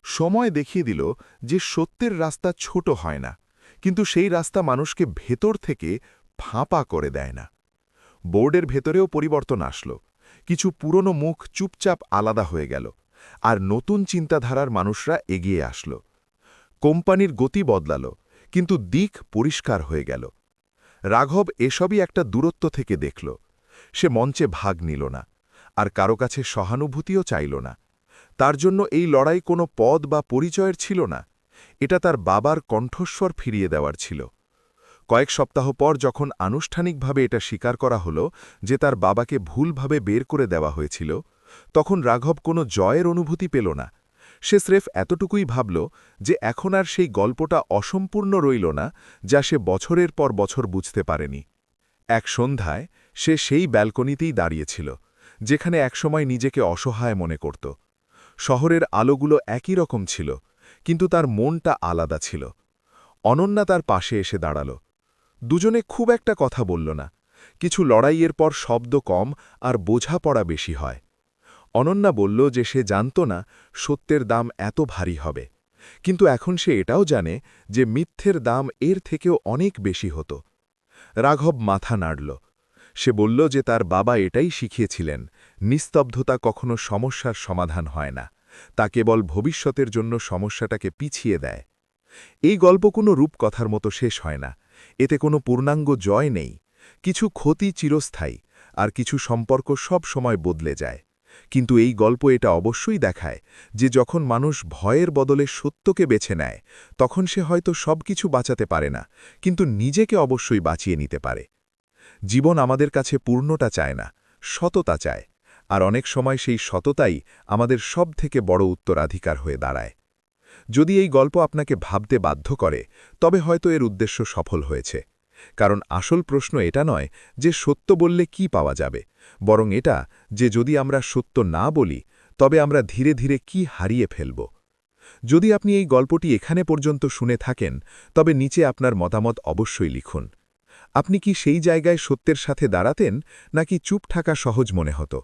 সময় দেখিয়ে দিল যে সত্যের রাস্তা ছোট হয় না, কিন্তু সেই রাস্তা মানুষকে ভেতর থেকে ফাঁপা করে দেয় না। বোর্ডের ভেতরেও পরিবর্তন আসলো। কিছু পুরনো মুখ চুপচাপ আলাদা হয়ে গেল আর নতুন চিন্তাধারার মানুষরা এগিয়ে আসল। কোম্পানির গতি বদলাল, কিন্তু দিক পরিষ্কার হয়ে গেল। রাঘব এসবই একটা দূরত্ব থেকে দেখল। সে মঞ্চে ভাগ নিল না, আর কারো কাছে সহানুভূতিও চাইল না। তার জন্য এই লড়াই কোনো পদ বা পরিচয়ের ছিল না, এটা তার বাবার কণ্ঠস্বর ফিরিয়ে দেওয়ার ছিল। কয়েক সপ্তাহ পর যখন আনুষ্ঠানিকভাবে এটা স্বীকার করা হলো যে তার বাবাকে ভুলভাবে বের করে দেওয়া হয়েছিল, তখন রাঘব কোনো জয়ের অনুভূতি পেল না। সে স্রেফ এতটুকুই ভাবল যে এখন আর সেই গল্পটা অসম্পূর্ণ রইল না, যা সে বছরের পর বছর বুঝতে পারেনি। এক সন্ধ্যায় সে সেই ব্যালকনিতেই দাঁড়িয়েছিল, যেখানে একসময় নিজেকে অসহায় মনে করত। শহরের আলোগুলো একই রকম ছিল, কিন্তু তার মনটা আলাদা ছিল। অনন্যা তার পাশে এসে দাঁড়াল। দুজনে খুব একটা কথা বলল না। কিছু লড়াইয়ের পর শব্দ কম আর বোঝাপড়া বেশি হয়। অনন্যা বলল যে সে জানত না সত্যের দাম এত ভারী হবে, কিন্তু এখন সে এটাও জানে যে মিথ্যের দাম এর থেকেও অনেক বেশি হতো। রাঘব মাথা নাড়ল। সে বলল যে তার বাবা এটাই শিখিয়েছিলেন, নিস্তব্ধতা কখনো সমস্যার সমাধান হয় না, তা কেবল ভবিষ্যতের জন্য সমস্যাটাকে পিছিয়ে দেয়। এই গল্প কোনো রূপকথার মতো শেষ হয় না, এতে কোনো পূর্ণাঙ্গ জয় নেই। কিছু ক্ষতি চিরস্থায়ী, আর কিছু সম্পর্ক সব সময় বদলে যায়। কিন্তু এই গল্প এটা অবশ্যই দেখায় যে যখন মানুষ ভয়ের বদলে সত্যকে বেছে নেয়, তখন সে হয়তো সবকিছু বাঁচাতে পারে না, কিন্তু নিজেকে অবশ্যই বাঁচিয়ে নিতে পারে। জীবন আমাদের কাছে পূর্ণতা চায় না, সততা চায়, আর অনেক সময় সেই সততাই আমাদের সবথেকে বড় উত্তরাধিকার হয়ে দাঁড়ায়। যদি এই গল্প আপনাকে ভাবতে বাধ্য করে, তবে হয়তো এর উদ্দেশ্য সফল হয়েছে। কারণ আসল প্রশ্ন এটা নয় যে সত্য বললে কি পাওয়া যাবে, বরং এটা যে যদি আমরা সত্য না বলি, তবে আমরা ধীরে ধীরে কি হারিয়ে ফেলব। যদি আপনি এই গল্পটি এখানে পর্যন্ত শুনে থাকেন, তবে নিচে আপনার মতামত অবশ্যই লিখুন। আপনি কি সেই জায়গায় সত্যের সাথে দাঁড়াতেন, নাকি চুপ থাকা সহজ মনে হতো?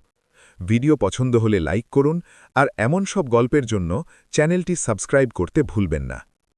ভিডিও পছন্দ হলে লাইক করুন, আর এমন সব গল্পের জন্য চ্যানেলটি সাবস্ক্রাইব করতে ভুলবেন না।